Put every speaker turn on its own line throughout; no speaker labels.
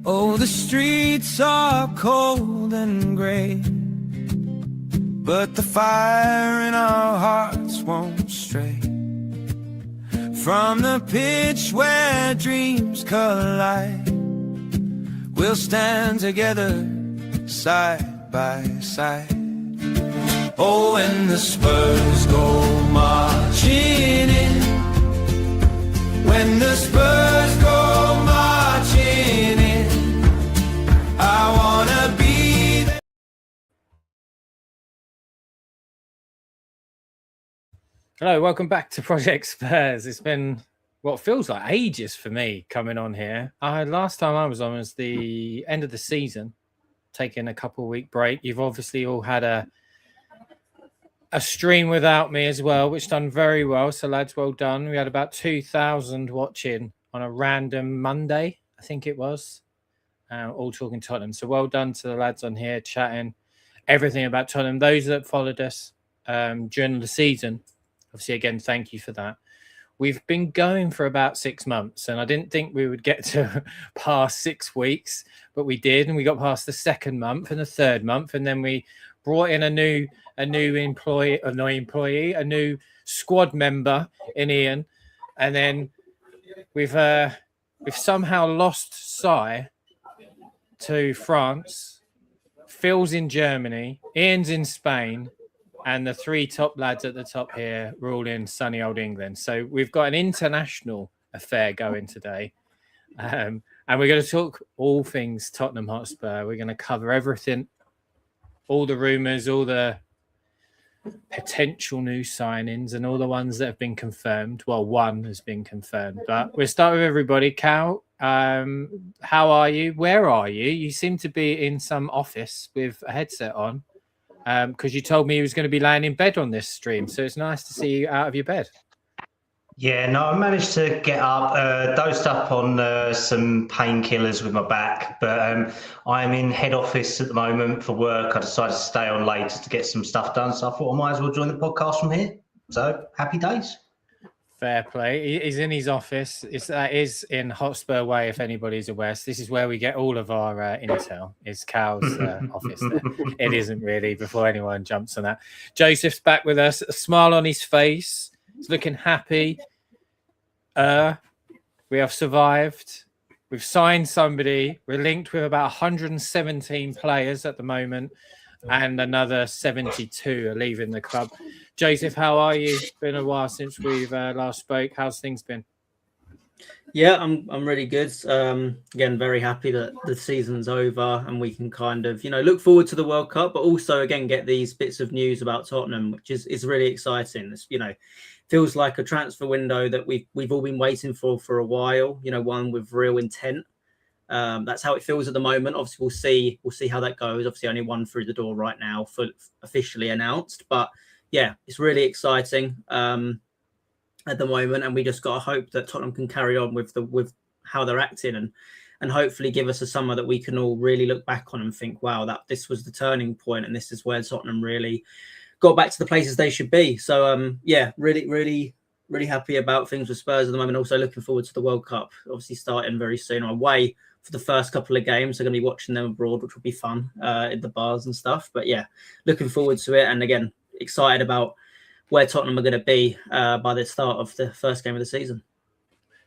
Oh, the streets are cold and gray, but the fire in our hearts won't stray from the pitch where dreams collide. We'll stand together side by side. Oh, when the Spurs go marching in, when the Spurs go marching in, I wanna be there.
Hello, welcome back to Project Spurs. It's been what feels like ages for me coming on here. Last time I was on was the end of the season, taking a couple-week break. You've obviously all had a stream without me as well, which done very well. So lads, well done. We had about 2,000 watching on a random Monday, I think it was, all talking Tottenham. So well done to the lads on here chatting everything about Tottenham. Those that followed us during the season, obviously, again, thank you for that. We've been going for about 6 months, and I didn't think we would get to past 6 weeks, but we did, and we got past the second month and the third month, and then we brought in a new squad member in Ian, and then we've somehow lost Sai to France. Phil's in Germany, Ian's in Spain, and the 3 top lads at the top here rule in sunny old England. So we've got an international affair going today. And we're going to talk all things Tottenham Hotspur. We're going to cover everything, all the rumours, all the potential new signings and all the ones that have been confirmed. Well, one has been confirmed. But we'll start with everybody. Cal, how are you? Where are you? You seem to be in some office with a headset on. Because you told me you was going to be laying in bed on this stream. So it's nice to see you out of your bed.
Yeah, no, I managed to get up, dosed up on some painkillers with my back, but I'm in head office at the moment for work. I decided to stay on late to get some stuff done, so I thought I might as well join the podcast from here. So happy days.
Fair play. He's in his office. That is in Hotspur Way, if anybody's aware. So this is where we get all of our intel, is Cal's office there. It isn't really, before anyone jumps on that. Joseph's back with us, a smile on his face. He's looking happy. We have survived. We've signed somebody. We're linked with about 117 players at the moment, and another 72 are leaving the club. Joseph, how are you? It's been a while since we've last spoke. How's things been?
Yeah, I'm really good. Again, very happy that the season's over and we can kind of, look forward to the World Cup, but also again get these bits of news about Tottenham, which is really exciting. It's, feels like a transfer window that we've all been waiting for a while. One with real intent. That's how it feels at the moment. Obviously, we'll see how that goes. Obviously, only one through the door right now, for officially announced, but. Yeah, it's really exciting at the moment, and we just got to hope that Tottenham can carry on with how they're acting, and hopefully give us a summer that we can all really look back on and think, wow, that this was the turning point, and this is where Tottenham really got back to the places they should be. So yeah, really, really, really happy about things with Spurs at the moment. Also looking forward to the World Cup, obviously starting very soon. I'm away for the first couple of games. I'm going to be watching them abroad, which will be fun in the bars and stuff. But yeah, looking forward to it, and again, excited about where Tottenham are going to be by the start of the first game of the season.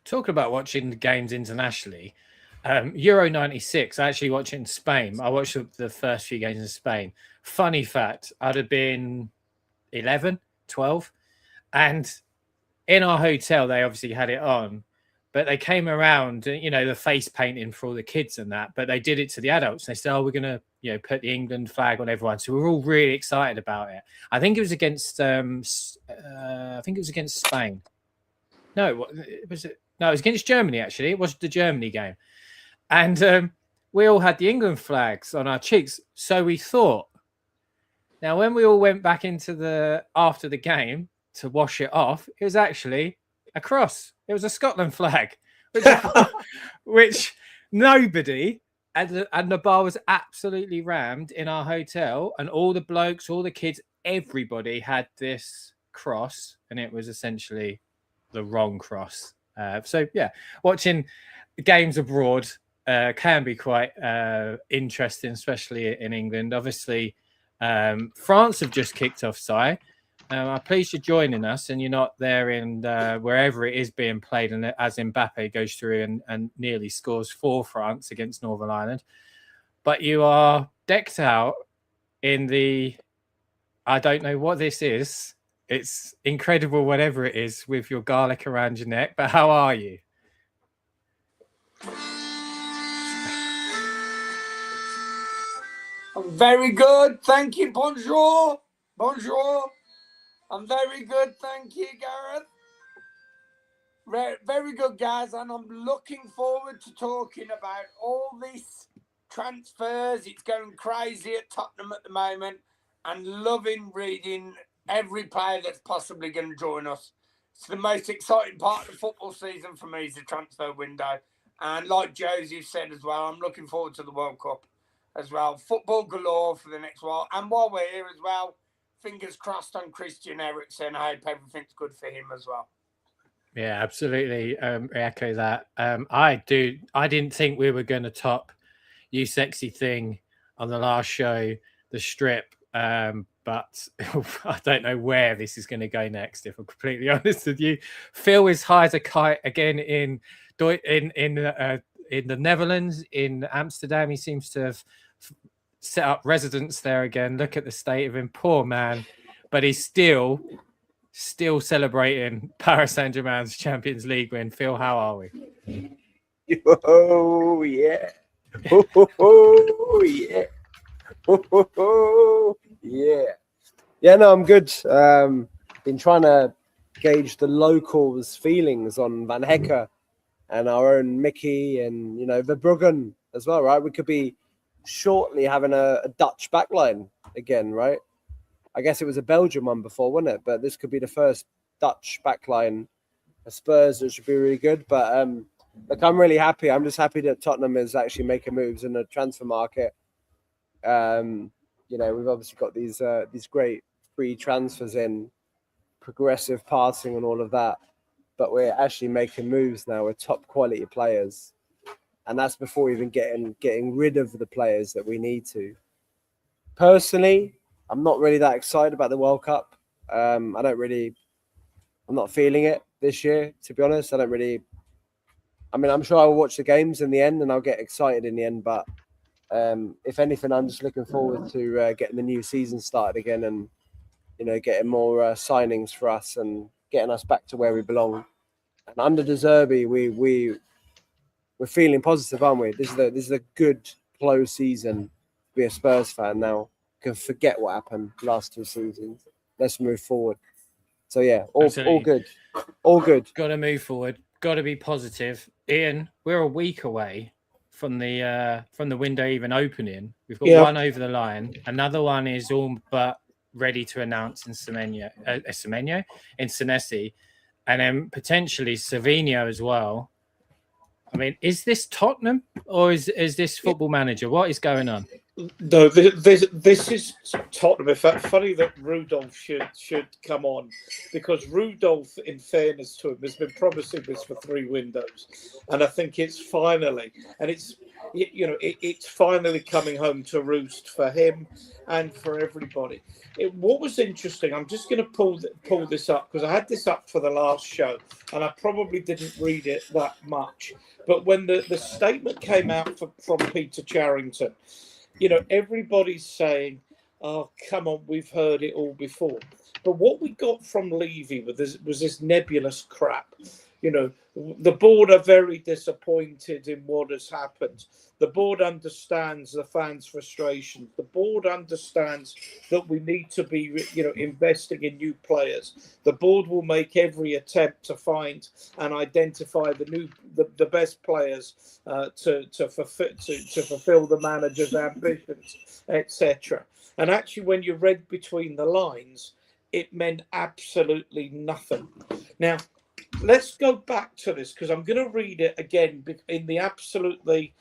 Talking about watching the games internationally, Euro 96, I actually watched it in Spain. I watched the first few games in Spain. Funny fact, I'd have been 11, 12. And in our hotel, they obviously had it on. But they came around, the face painting for all the kids and that. But they did it to the adults. They said, we're going to, put the England flag on everyone. So we're all really excited about it. I think it was against, Spain. No, it was against Germany, actually. It was the Germany game. And we all had the England flags on our cheeks. So we thought. Now, when we all went back after the game to wash it off, it was actually a cross. It was a Scotland flag, which nobody, and the bar was absolutely rammed in our hotel, and all the blokes, all the kids, everybody had this cross, and it was essentially the wrong cross. So yeah, watching games abroad can be quite interesting, especially in England. Obviously, France have just kicked off, Si. I'm pleased you're joining us and you're not there in wherever it is being played. And as Mbappe goes through and nearly scores for France against Northern Ireland. But you are decked out in the, I don't know what this is. It's incredible, whatever it is, with your garlic around your neck. But how are you?
I'm very good, thank you. Bonjour. Bonjour. I'm very good, thank you, Gareth. Very good, guys, and I'm looking forward to talking about all these transfers. It's going crazy at Tottenham at the moment, and loving reading every player that's possibly going to join us. It's the most exciting part of the football season for me, is the transfer window. And like Josie said as well, I'm looking forward to the World Cup as well. Football galore for the next while. And while we're here as well, fingers crossed on Christian Eriksen. I hope everything's good for him as well.
Yeah, absolutely. Echo that. I didn't think we were going to top You Sexy Thing on the last show, the strip. But I don't know where this is going to go next, if I'm completely honest with you. Phil is high as a kite again in the Netherlands, in Amsterdam. He seems to have set up residence there again. Look at the state of him, poor man. But he's still celebrating Paris Saint-Germain's Champions League win. Phil, how are we?
Oh yeah, oh yeah, oh yeah. Yeah, no, I'm good. Been trying to gauge the locals' feelings on Van Hecker and our own Mickey and, Verbruggen as well, right? We could be shortly having a Dutch backline again, right? I guess it was a Belgian one before, wasn't it? But this could be the first Dutch backline for Spurs, which should be really good. But look, I'm really happy. I'm just happy that Tottenham is actually making moves in the transfer market. We've obviously got these great free transfers in, progressive passing and all of that. But we're actually making moves now with top quality players. And that's before even getting rid of the players that we need to. Personally, I'm not really that excited about the World Cup. I'm not feeling it this year, to be honest. I'm sure I'll watch the games in the end and I'll get excited in the end. But if anything, I'm just looking forward to getting the new season started again and, getting more signings for us and getting us back to where we belong. And under De Zerbi, we're feeling positive, aren't we? This is a good close season to be a Spurs fan now. Can forget what happened last 2 seasons. Let's move forward. So yeah, all good.
Got to move forward. Got to be positive. Ian, we're a week away from the window even opening. We've got one over the line. Another one is all but ready to announce in Senesi, and then potentially Savinho as well. I mean, is this Tottenham or is this Football Manager? What is going on?
No, this is Tottenham. In fact, funny that Rudolph should come on, because Rudolph, in fairness to him, has been promising this for 3 windows, and I think it's finally, and it's finally coming home to roost for him and for everybody. What was interesting, I'm just going to pull this up because I had this up for the last show, and I probably didn't read it that much. But when the statement came out from Peter Charrington, everybody's saying, oh, come on, we've heard it all before. But what we got from Levy was this nebulous crap. The board are very disappointed in what has happened. The board understands the fans' frustration. The board understands that we need to be, investing in new players. The board will make every attempt to find and identify the best players to fulfill the manager's ambitions, etc. And actually, when you read between the lines, it meant absolutely nothing. Now, let's go back to this because I'm going to read it again in the absolutely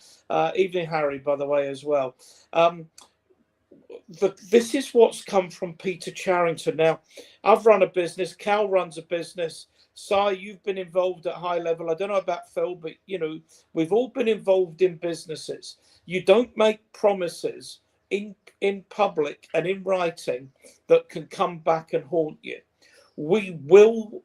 Evening Harry, by the way, as well. This is what's come from Peter Charrington. Now, I've run a business. Cal runs a business. Si, you've been involved at high level. I don't know about Phil, but we've all been involved in businesses. You don't make promises in public and in writing that can come back and haunt you. We will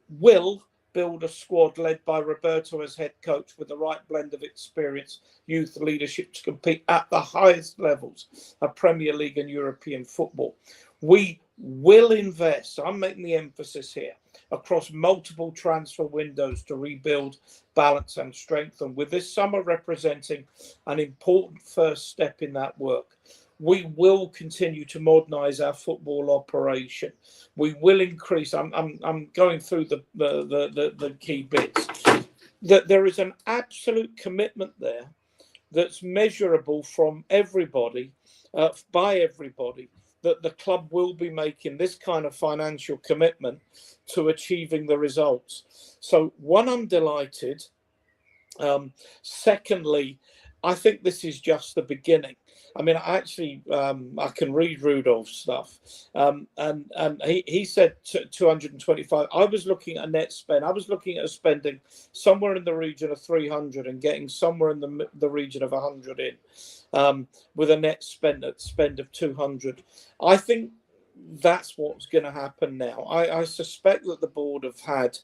build a squad led by Roberto as head coach with the right blend of experience, youth leadership to compete at the highest levels of Premier League and European football. We will invest, I'm making the emphasis here, across multiple transfer windows to rebuild, balance and strengthen, with this summer representing an important first step in that work. We will continue to modernise our football operation. We will increase. I'm going through the key bits. That there is an absolute commitment there that's measurable from everybody, by everybody, that the club will be making this kind of financial commitment to achieving the results. So, one, I'm delighted. Secondly, I think this is just the beginning. I mean, actually, I can read Rudolph's stuff, and he said 225. I was looking at a net spend. I was looking at spending somewhere in the region of 300 and getting somewhere in the region of 100 in, with a net spend of 200. I think that's what's going to happen now. I suspect that the board have had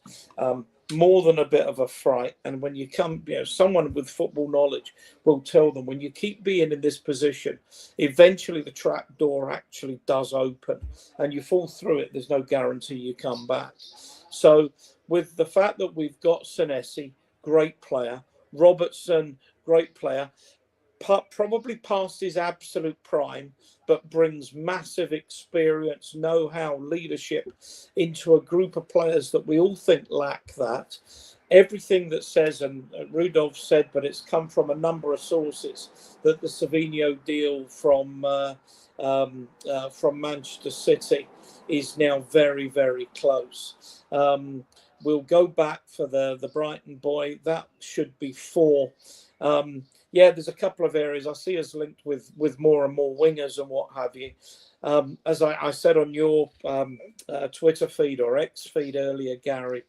more than a bit of a fright, and when you come, someone with football knowledge will tell them, when you keep being in this position, eventually the trap door actually does open, and you fall through it. There's no guarantee you come back. So, with the fact that we've got Senesi, great player, Robertson, great player, probably past his absolute prime, but brings massive experience, know-how, leadership into a group of players that we all think lack that. Everything that says, and Rudolph said, but it's come from a number of sources, that the Savinho deal from Manchester City is now very, very close. We'll go back for the Brighton boy. That should be 4. Yeah, there's a couple of areas I see us linked with more and more wingers and what have you. As I said on your Twitter feed or X feed earlier, Gary,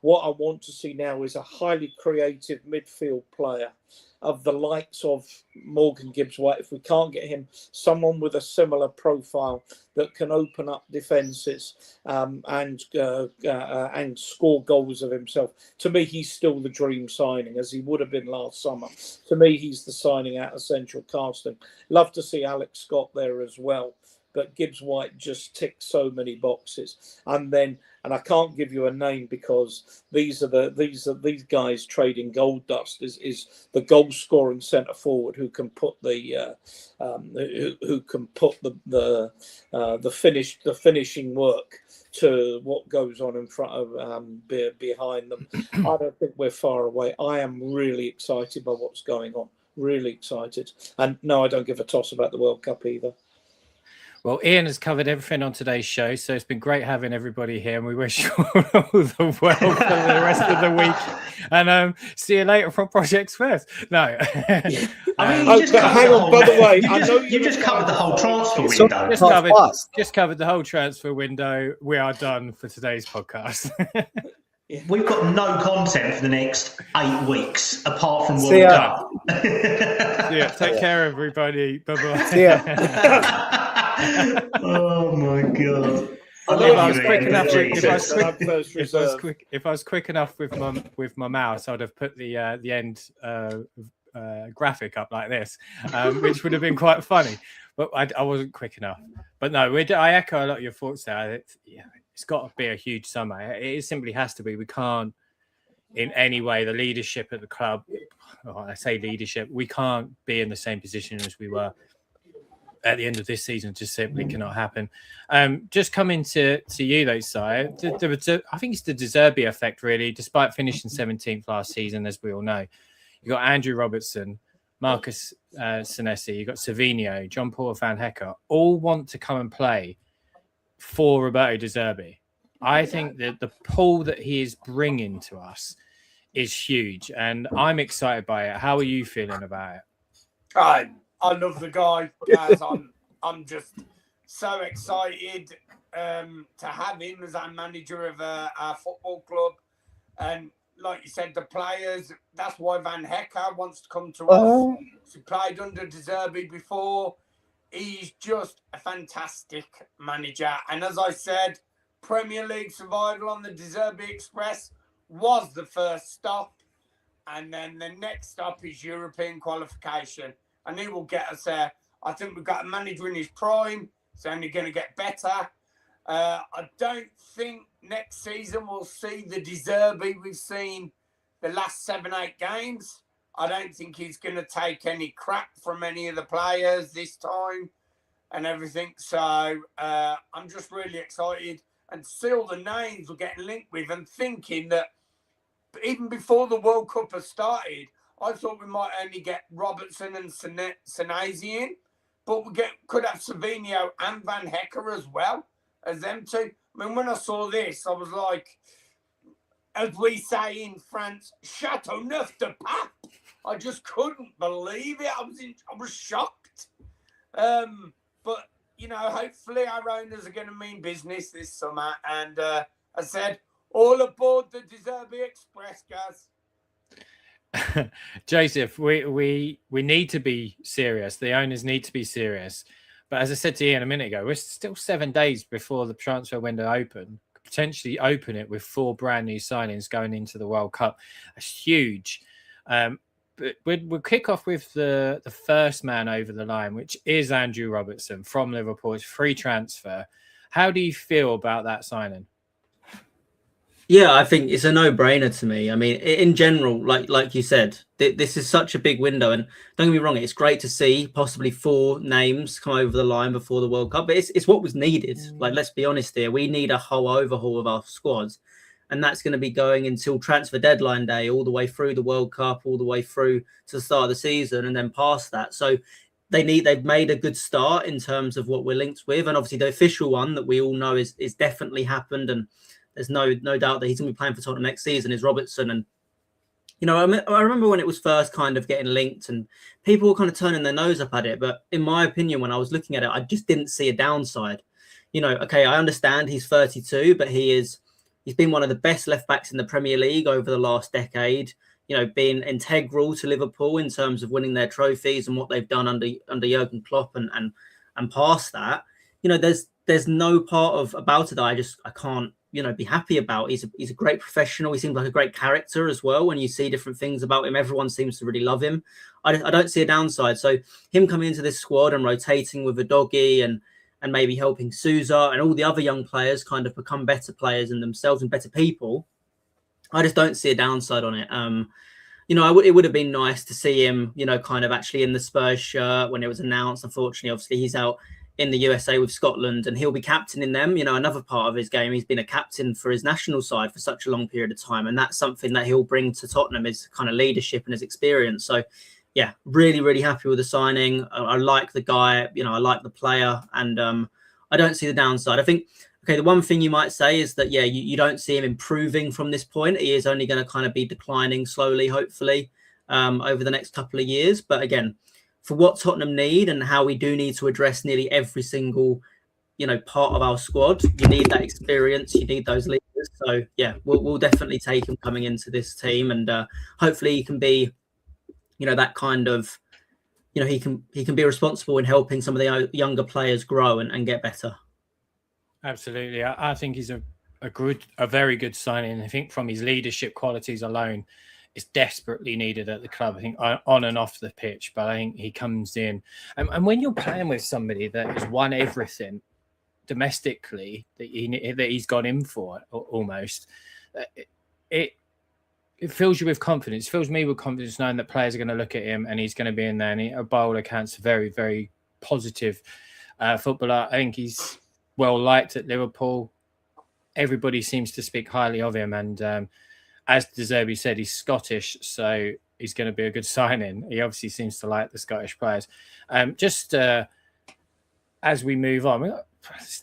what I want to see now is a highly creative midfield player of the likes of Morgan Gibbs-White. If we can't get him, someone with a similar profile that can open up defences and score goals of himself. To me, he's still the dream signing, as he would have been last summer. To me, he's the signing out of Central Casting. Love to see Alex Scott there as well. But Gibbs-White just ticks so many boxes, and I can't give you a name because these guys trading gold dust is the goal scoring centre forward who can put the finishing work to what goes on in front of behind them. I don't think we're far away. I am really excited by what's going on. Really excited, and no, I don't give a toss about the World Cup either.
Well, Ian has covered everything on today's show, so it's been great having everybody here, and we wish you all the well for the rest of the week. And see you later from Projects First. No,
I mean,
hang on. By the way,
you just covered the whole transfer window.
Just covered the whole transfer window. We are done for today's podcast.
We've got no content for the next 8 weeks apart from World Cup.
Yeah, take care, everybody. Bye bye.
See ya.
Oh my god!
If I was quick enough with my mouse, I'd have put the end graphic up like this, which would have been quite funny. But I wasn't quick enough. But no, I echo a lot of your thoughts there. It's got to be a huge summer. It simply has to be. We can't, in any way, the leadership at the club. I say leadership. We can't be in the same position as we were at the end of this season. Just simply cannot happen. Just coming to you though, Si. I think it's the De Zerbi effect, really. Despite finishing 17th last season, as we all know, you got Andrew Robertson, Marcus Senesi, you got Savinho, John Paul Van Hecke, all want to come and play for Roberto De Zerbi. I think that the pull that he is bringing to us is huge, and I'm excited by it. How are you feeling about it?
I love the guy, guys. I'm just so excited to have him as our manager of our football club. And like you said, the players, that's why Van Hecker wants to come to us. He played under De Zerbi before. He's just a fantastic manager. And as I said, Premier League survival on the De Zerbi Express was the first stop. And then the next stop is European qualification. And he will get us there. I think we've got a manager in his prime. It's only going to get better. I don't think next season we'll see the De Zerbi we've seen the last 7-8 games. I don't think he's going to take any crap from any of the players this time and everything. So I'm just really excited and see all the names we're getting linked with, and thinking that even before the World Cup has started, I thought we might only get Robertson and Senesi in, but could have Savinho and Van Hecker as well as them two. I mean, when I saw this, I was like, as we say in France, Chateau Neuf de Pape. I just couldn't believe it. I was shocked. But, you know, hopefully our owners are going to mean business this summer. And I said, all aboard the De Zerbi Express, guys.
Joseph, we need to be serious. The owners need to be serious. But as I said to Ian a minute ago, we're still 7 days before the transfer window open. Potentially open it with 4 brand new signings going into the World Cup. That's huge. But we'll kick off with the first man over the line, which is Andrew Robertson from Liverpool. It's free transfer. How do you feel about that signing?
Yeah, I think it's a no-brainer to me. I mean, in general, like you said, this is such a big window, and don't get me wrong, it's great to see possibly 4 names come over the line before the World Cup, but it's what was needed. Like, let's be honest here, we need a whole overhaul of our squads, and that's going to be going until transfer deadline day, all the way through the World Cup, all the way through to the start of the season, and then past that. So they've made a good start in terms of what we're linked with, and obviously the official one that we all know is definitely happened, and there's no doubt that he's going to be playing for Tottenham next season, is Robertson. And, you know, I remember when it was first kind of getting linked and people were kind of turning their nose up at it. But in my opinion, when I was looking at it, I just didn't see a downside. You know, okay, I understand he's 32, but he's been one of the best left backs in the Premier League over the last decade, you know, being integral to Liverpool in terms of winning their trophies and what they've done under Jurgen Klopp and past that. You know, there's no part about it that I can't, you know, be happy about. He's a great professional. He seems like a great character as well. When you see different things about him, everyone seems to really love him. I don't see a downside. So him coming into this squad and rotating with Udogie and maybe helping Sousa and all the other young players kind of become better players in themselves and better people, I just don't see a downside on it. You know, it would have been nice to see him, you know, kind of actually in the Spurs shirt when it was announced. Unfortunately, obviously, he's out in the USA with Scotland and he'll be captaining them. You know, another part of his game, he's been a captain for his national side for such a long period of time. And that's something that he'll bring to Tottenham, is kind of leadership and his experience. So, yeah, really, really happy with the signing. I like the guy, you know, I like the player, and I don't see the downside. I think, okay, the one thing you might say is that, yeah, you don't see him improving from this point. He is only going to kind of be declining slowly, hopefully, over the next couple of years. But again, for what Tottenham need and how we do need to address nearly every single, you know, part of our squad, you need that experience, you need those leaders. So yeah, we'll definitely take him coming into this team, and hopefully he can be, you know, that kind of, you know, he can be responsible in helping some of the younger players grow and get better. Absolutely,
I think he's a very good signing. I think from his leadership qualities alone, it's desperately needed at the club, I think, on and off the pitch. But I think he comes in. And when you're playing with somebody that has won everything domestically that he's gone in for almost, it fills you with confidence. It fills me with confidence knowing that players are going to look at him and he's going to be in there. And by all accounts, a very, very positive footballer. I think he's well liked at Liverpool. Everybody seems to speak highly of him. And as De Zerbi said, he's Scottish, so he's going to be a good signing. He obviously seems to like the Scottish players. As we move on,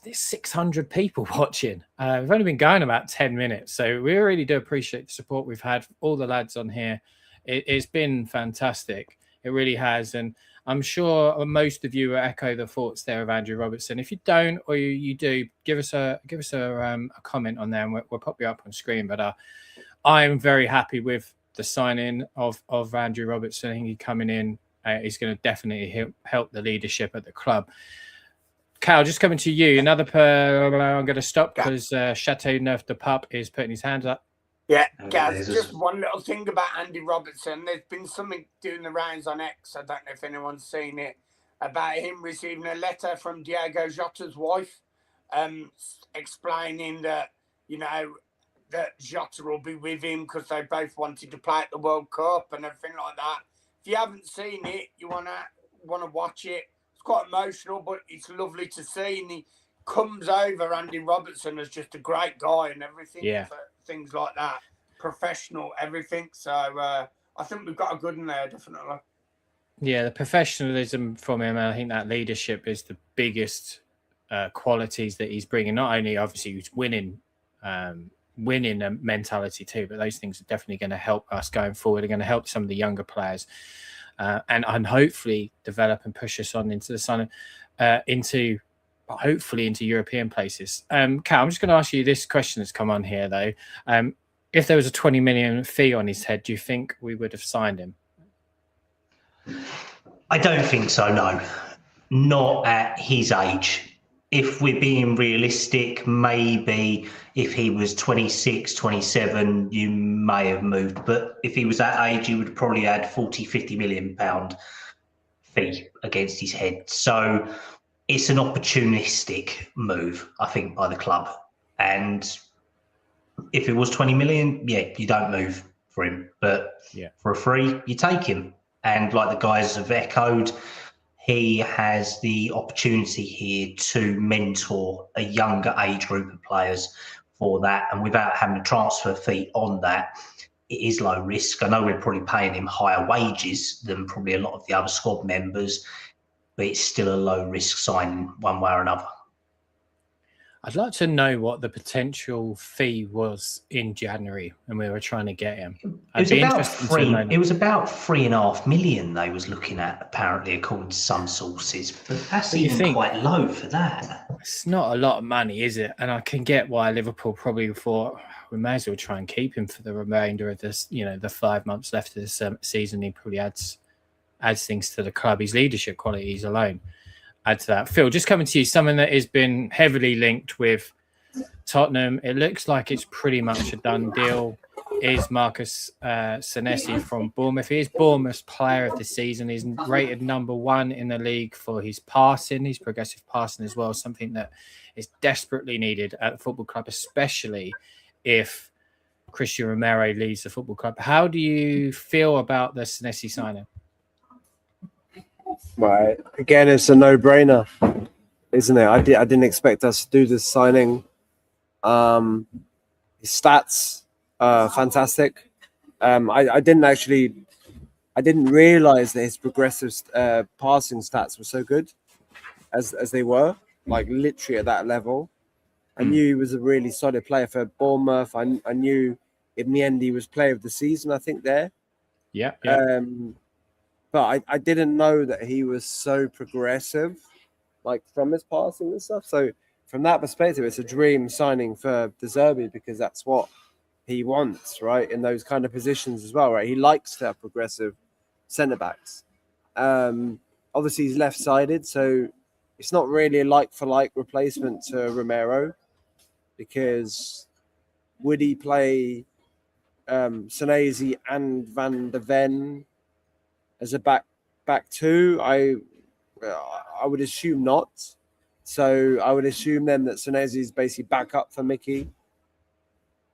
there's 600 people watching. We've only been going about 10 minutes, so we really do appreciate the support we've had. All the lads on here, it's been fantastic. It really has, and I'm sure most of you echo the thoughts there of Andrew Robertson. If you don't, or you do, give us a comment on there, and we'll pop you up on screen. But I'm very happy with the signing of Andrew Robertson. I think he coming in is going to definitely help the leadership at the club. Cal, just coming to you. I'm going to stop because Chateau Neuf de Pape is putting his hands up.
Yeah, Gaz, just one little thing about Andy Robertson. There's been something doing the rounds on X, I don't know if anyone's seen it, about him receiving a letter from Diego Jota's wife explaining that, that Jota will be with him because they both wanted to play at the World Cup and everything like that. If you haven't seen it, you wanna watch it. It's quite emotional, but it's lovely to see. And he comes over, Andy Robertson, as just a great guy and everything.
Yeah.
For things like that, professional, everything. So I think we've got a good in there, definitely.
Yeah, the professionalism from him, and I think that leadership is the biggest qualities that he's bringing. Not only, obviously, he's winning a mentality too, but those things are definitely going to help us going forward. They're going to help some of the younger players, and hopefully develop and push us on into the sun, hopefully into European places. Cal, I'm just going to ask you this question that's come on here though. If there was a 20 million fee on his head, do you think we would have signed him?
I don't think so, no. Not at his age. If we're being realistic, maybe if he was 26, 27, you may have moved. But if he was that age, you would probably add 40, 50 million pound fee against his head. So it's an opportunistic move, I think, by the club. And if it was 20 million, yeah, you don't move for him. But for a free, you take him. And like the guys have echoed, he has the opportunity here to mentor a younger age group of players for that. And without having a transfer fee on that, it is low risk. I know we're probably paying him higher wages than probably a lot of the other squad members, but it's still a low risk signing one way or another.
I'd like to know what the potential fee was in January when we were trying to get him.
It was about 3.5 million they was looking at, apparently, according to some sources. But that's even quite low for that.
It's not a lot of money, is it? And I can get why Liverpool probably thought we may as well try and keep him for the remainder of this, the 5 months left of this season. He probably adds things to the club. His leadership qualities alone add to that. Phil, just coming to you, something that has been heavily linked with Tottenham. It looks like it's pretty much a done deal. Is Marcus Senesi from Bournemouth. He is Bournemouth's player of the season. He's rated number 1 in the league for his passing, his progressive passing as well, something that is desperately needed at the football club, especially if Christian Romero leaves the football club. How do you feel about the Senesi signing?
Right. Again, it's a no-brainer, isn't it? I didn't expect us to do this signing. His stats are fantastic. I didn't realize that his progressive passing stats were so good as they were, like literally at that level. I knew he was a really solid player for Bournemouth. I knew in the end he was player of the season, I think, there.
Yeah.
But I didn't know that he was so progressive, like from his passing and stuff. So from that perspective, it's a dream signing for De Zerbi because that's what he wants, right? In those kind of positions as well, right? He likes to have progressive centre-backs. Obviously, he's left-sided, so it's not really a like-for-like replacement to Romero because would he play Senesi and Van de Ven as a back two? I would assume not. So I would assume then that Senesi is basically back up for Mickey,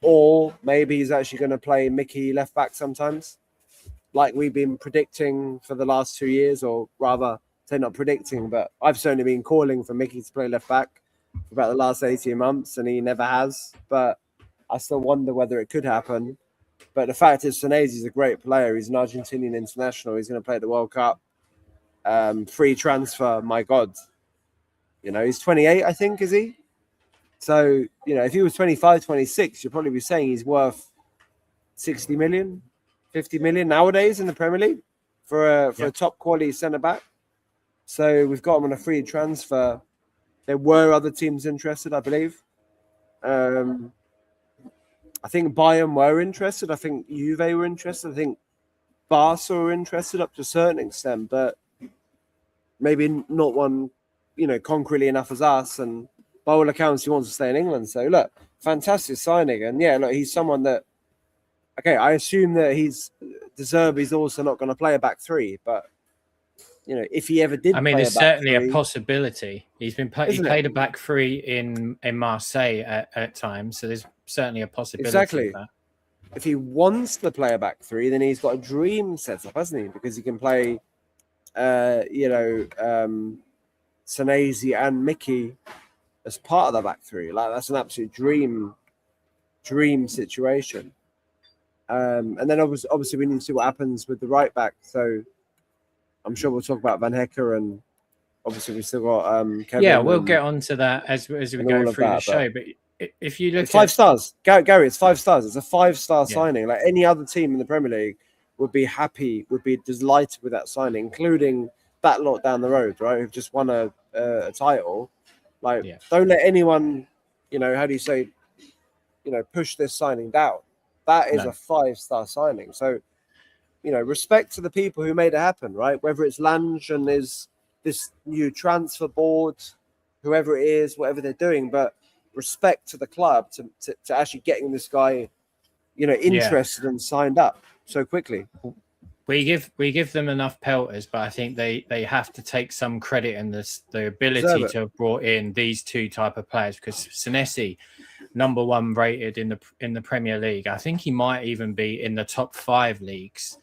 or maybe he's actually going to play Mickey left back sometimes, like we've been predicting for the last 2 years, or rather, say not predicting, but I've certainly been calling for Mickey to play left back for about the last 18 months, and he never has. But I still wonder whether it could happen. But the fact is, Senesi is a great player. He's an Argentinian international. He's going to play at the World Cup. Free transfer, my God. He's 28, I think, is he? So, if he was 25, 26, you'd probably be saying he's worth 60 million, 50 million nowadays in the Premier League for a top quality centre-back. So we've got him on a free transfer. There were other teams interested, I believe. I think Bayern were interested. I think Juve were interested. I think Barca were interested up to a certain extent, but maybe not one, concretely enough as us. And by all accounts, he wants to stay in England. So look, fantastic signing. And yeah, look, he's someone that, okay, I assume that De Zerbi's also not going to play a back three, but if he ever did,
I mean,
play
there's
a back
certainly
three,
a possibility. He played a back three in Marseille at times, so there's certainly a possibility.
Exactly.
Of that.
If he wants to play a back three, then he's got a dream setup, hasn't he? Because he can play, Senesi and Mickey as part of the back three. Like, that's an absolute dream situation. And then obviously we need to see what happens with the right back. So I'm sure we'll talk about Van Hecker, and obviously we still got Kevin.
Yeah, we'll get on to that as we go through the show. But if you look
at 5 stars, Gary, it's 5 stars. It's a 5-star signing. Like any other team in the Premier League would be delighted with that signing, including that lot down the road, right? Who've just won a title. Like, don't let anyone, how do you say, push this signing down. That is a 5-star signing. So, respect to the people who made it happen, right? Whether it's Lange and this new transfer board, whoever it is, whatever they're doing, but respect to the club to actually getting this guy, interested and signed up so quickly.
We give them enough pelters, but I think they have to take some credit in the ability to have brought in these two type of players, because Senesi, number 1 rated in the Premier League. I think he might even be in the top 5 leagues,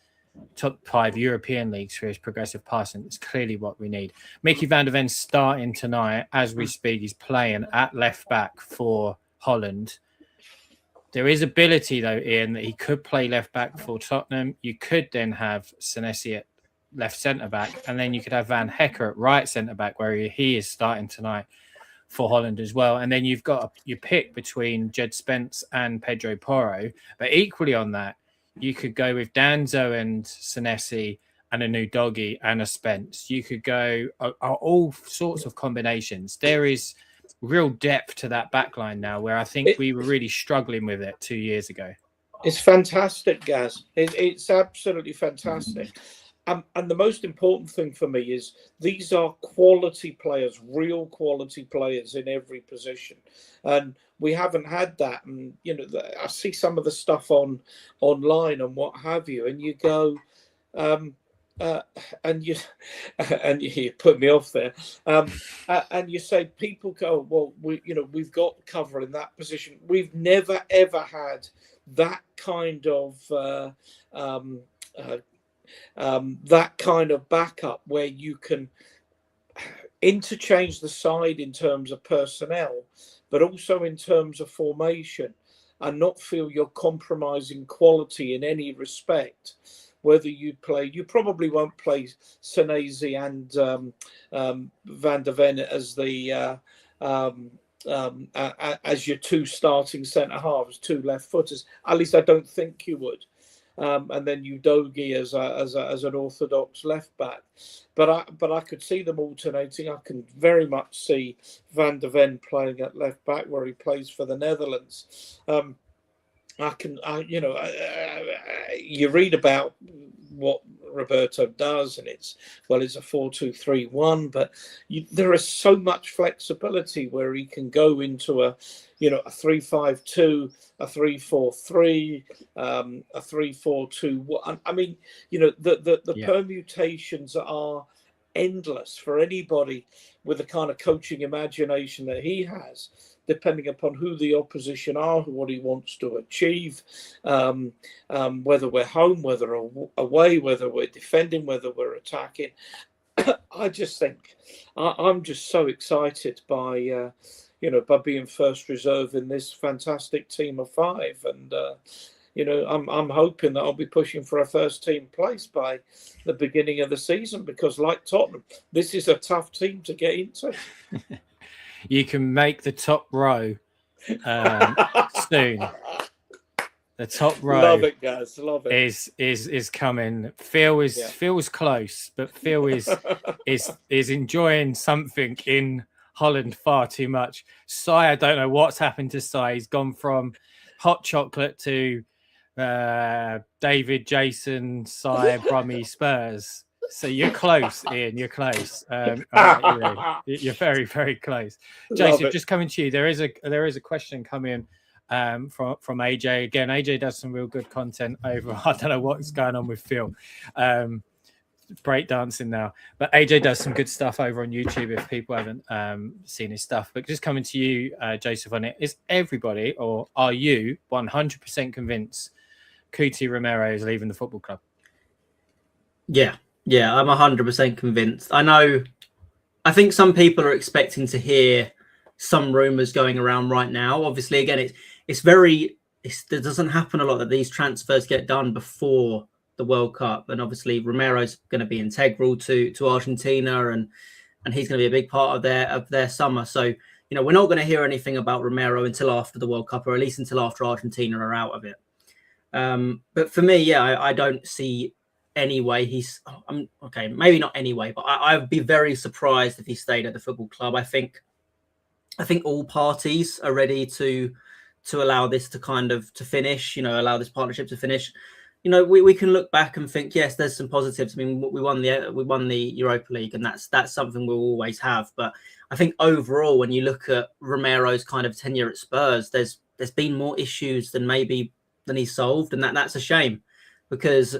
top 5 European leagues for his progressive passing. It's clearly what we need. Mickey van der Ven starting tonight as we speak. He's playing at left back for Holland. There is ability, though, Ian, that he could play left back for Tottenham. You could then have Senesi at left centre back, and then you could have Van Hecker at right centre back, where he is starting tonight for Holland as well. And then you've got your pick between Jed Spence and Pedro Porro. But equally on that, you could go with Danzo and Senesi and a new Doggy and a Spence. You could go all sorts of combinations. There is real depth to that backline now, where I think we were really struggling with it 2 years ago.
It's fantastic, Gaz. It's absolutely fantastic. And the most important thing for me is these are quality players, real quality players in every position. And we haven't had that. And, I see some of the stuff online and what have you, and you go, and you put me off there. And you say people go, well, we've got cover in that position. We've never ever had that kind of backup where you can interchange the side in terms of personnel, but also in terms of formation, and not feel you're compromising quality in any respect. Whether you probably won't play Senesi and Van der Ven as as your 2 starting centre halves, 2 left footers. At least I don't think you would. And then Udogie as an orthodox left back, but I could see them alternating. I can very much see Van der Ven playing at left back where he plays for the Netherlands. You read about what Roberto does, and it's a 4-2-3-1, but there is so much flexibility where he can go into a 3-5-2, a 3-4-3, a 3-4-2. I mean, the permutations are endless for anybody with the kind of coaching imagination that he has, depending upon who the opposition are, what he wants to achieve, whether we're home, whether away, whether we're defending, whether we're attacking. I just think I'm just so excited by being first reserve in this fantastic team of 5, and I'm hoping that I'll be pushing for a first team place by the beginning of the season, because like Tottenham, this is a tough team to get into.
You can make the top row soon. The top row,
love it, guys. Love it.
Is coming. Phil is close, but Phil is enjoying something in Holland far too much. Sai, I don't know what's happened to Sai. He's gone from hot chocolate to David, Jason, Cy, Brummy, Spurs. So you're close, Ian. You're close. You're very, very close. Jason, just coming to you. There is a question coming from AJ. Again, AJ does some real good content over. I don't know what's going on with Phil. Breakdancing now, but AJ does some good stuff over on YouTube if people haven't seen his stuff. But just coming to you, Joseph, on it, is everybody, or are you 100% convinced Cuti Romero is leaving the football club?
Yeah, I'm 100% convinced. I think some people are expecting to hear some rumors going around right now. Obviously, again, it doesn't happen a lot that these transfers get done before the World Cup, and obviously Romero's going to be integral to Argentina, and he's going to be a big part of their summer. So we're not going to hear anything about Romero until after the World Cup, or at least until after Argentina are out of it. But for me, I don't see any way maybe not anyway, but I'd be very surprised if he stayed at the football club. I think all parties are ready to allow this to finish. Allow this partnership to finish. We can look back and think, yes, there's some positives. I mean, we won the Europa League, and that's something we'll always have. But I think overall, when you look at Romero's tenure at Spurs, there's been more issues than he's solved, and that's a shame, because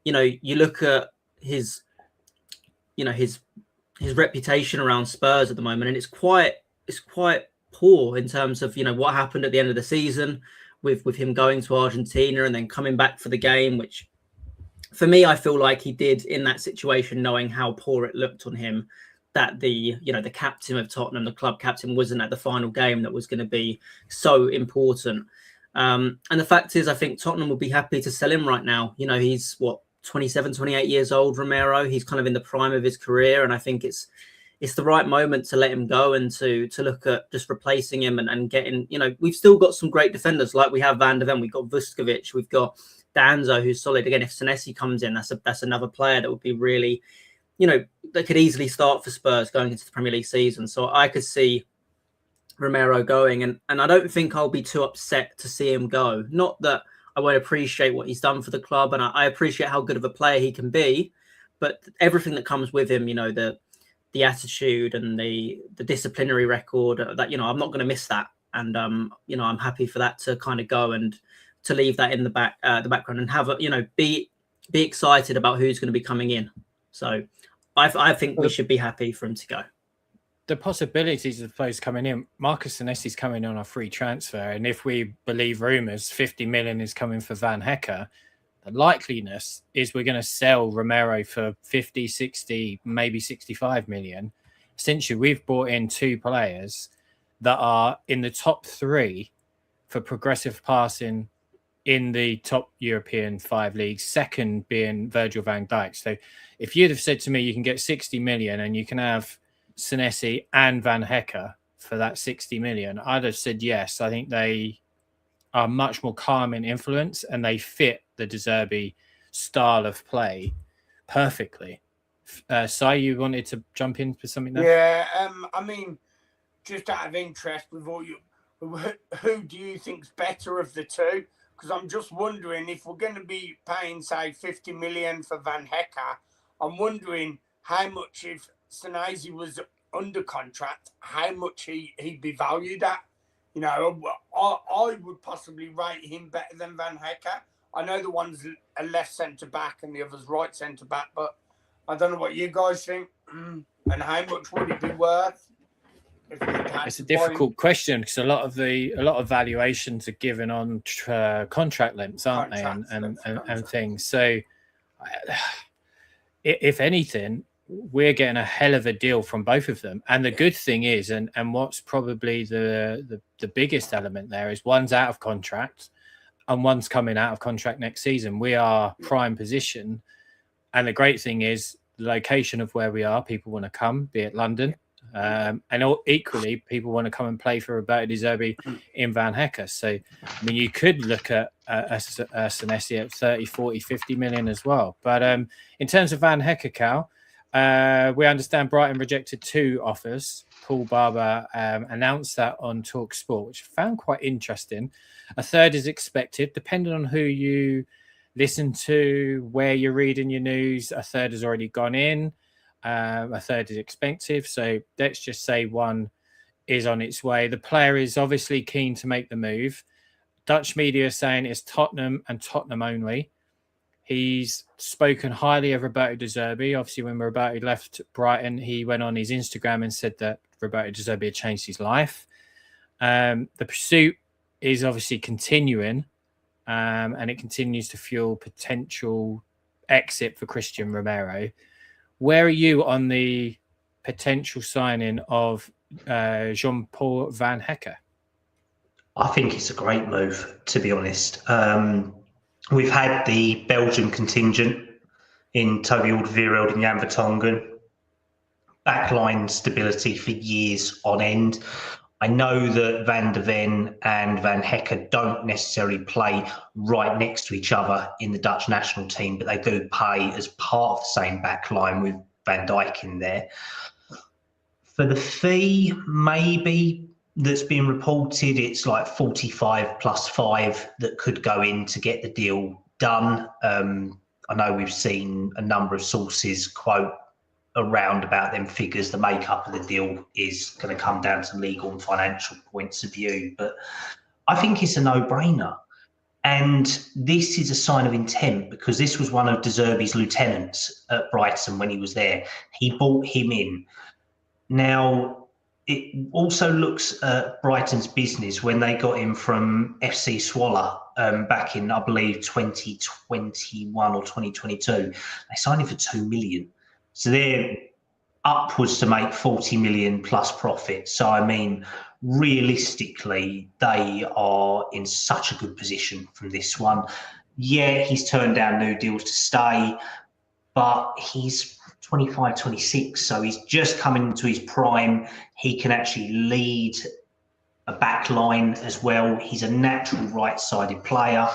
you look at his reputation around Spurs at the moment, and it's quite poor in terms of what happened at the end of the season. With him going to Argentina and then coming back for the game, which for me, I feel like he did in that situation, knowing how poor it looked on him, that the captain of Tottenham, the club captain, wasn't at the final game that was going to be so important. And the fact is, I think Tottenham would be happy to sell him right now. He's 27, 28 years old, Romero. He's kind of in the prime of his career. And I think it's the right moment to let him go and to look at just replacing him and getting, we've still got some great defenders, like we have Van der Ven, we've got Vuskovic, we've got Danzo, who's solid. Again, if Senesi comes in, that's another player that would be really, that could easily start for Spurs going into the Premier League season. So I could see Romero going, and I don't think I'll be too upset to see him go. Not that I won't appreciate what he's done for the club, and I appreciate how good of a player he can be, but everything that comes with him, the attitude and the disciplinary record, that I'm not going to miss that, and I'm happy for that to kind of go and to leave that in the background and have be excited about who's going to be coming in. So I think we should be happy for him to go.
The possibilities of players coming in, Marcus Senesi's coming on a free transfer, and if we believe rumours, 50 million is coming for Van Hecke. The likeliness is we're going to sell Romero for 50, 60, maybe 65 million. Essentially, we've brought in two players that are in the top three for progressive passing in the top European 5 leagues, second being Virgil van Dijk. So if you'd have said to me, you can get 60 million and you can have Senesi and Van Hecke for that 60 million, I'd have said yes. I think they are much more calm in influence and they fit the De Zerbi style of play perfectly. Sai, you wanted to jump in for something there?
Yeah, I mean, just out of interest, who do you think's better of the two? Because I'm just wondering, if we're going to be paying, say, 50 million for Van Hecke, I'm wondering how much, if Senesi was under contract, how much he'd be valued at. I would possibly rate him better than Van Hecke. I know the one's a left centre-back and the other's right centre-back, but I don't know what you guys think. And how much would it be worth?
It's a difficult question, because a lot of valuations are given on contract lengths, aren't they, and things. So, if anything, we're getting a hell of a deal from both of them. And the good thing is, and what's probably the biggest element there, is one's out of contract and one's coming out of contract next season. We are prime position, and the great thing is the location of where we are. People want to come, be it London. And equally, people want to come and play for Roberto De Zerbi in Van Hecke. So, I mean, you could look at Senesi at 30, 40, 50 million as well. But in terms of Van Hecke, Cal, We understand Brighton rejected 2 offers. Paul Barber announced that on Talk Sport, which I found quite interesting. A third is expected, depending on who you listen to, where you're reading your news. A third has already gone in. A third is expected. So let's just say 1 is on its way. The player is obviously keen to make the move. Dutch media are saying it's Tottenham and Tottenham only. He's spoken highly of Roberto De Zerbi. Obviously, when Roberto left Brighton, he went on his Instagram and said that Roberto De Zerbi had changed his life. The pursuit is obviously continuing, and it continues to fuel potential exit for Christian Romero. Where are you on the potential signing of Jean-Paul Van Hecke?
I think it's a great move, to be honest. We've had the Belgian contingent in Toby Alderweireld and Jan Vertonghen. Backline stability for years on end. I know that Van der Ven and Van Hecke don't necessarily play right next to each other in the Dutch national team, but they do play as part of the same backline with Van Dijk in there. For the fee, maybe, that's been reported, it's like 45 plus 5 that could go in to get the deal done. I know we've seen a number of sources quote around about them figures. The makeup of the deal is going to come down to legal and financial points of view, but I think it's a no-brainer. And this is a sign of intent, because this was one of De Zerbi's lieutenants at Brighton when he was there. He brought him in. Now, it also looks at Brighton's business when they got him from FC Zwolle back in, I believe, 2021 or 2022. They signed him for 2 million. So they're upwards to make 40 million plus profit. So, I mean, realistically, they are in such a good position from this one. Yeah, he's turned down new deals to stay, but he's 25, 26, so he's just coming into his prime. He can actually lead a back line as well. He's a natural right-sided player,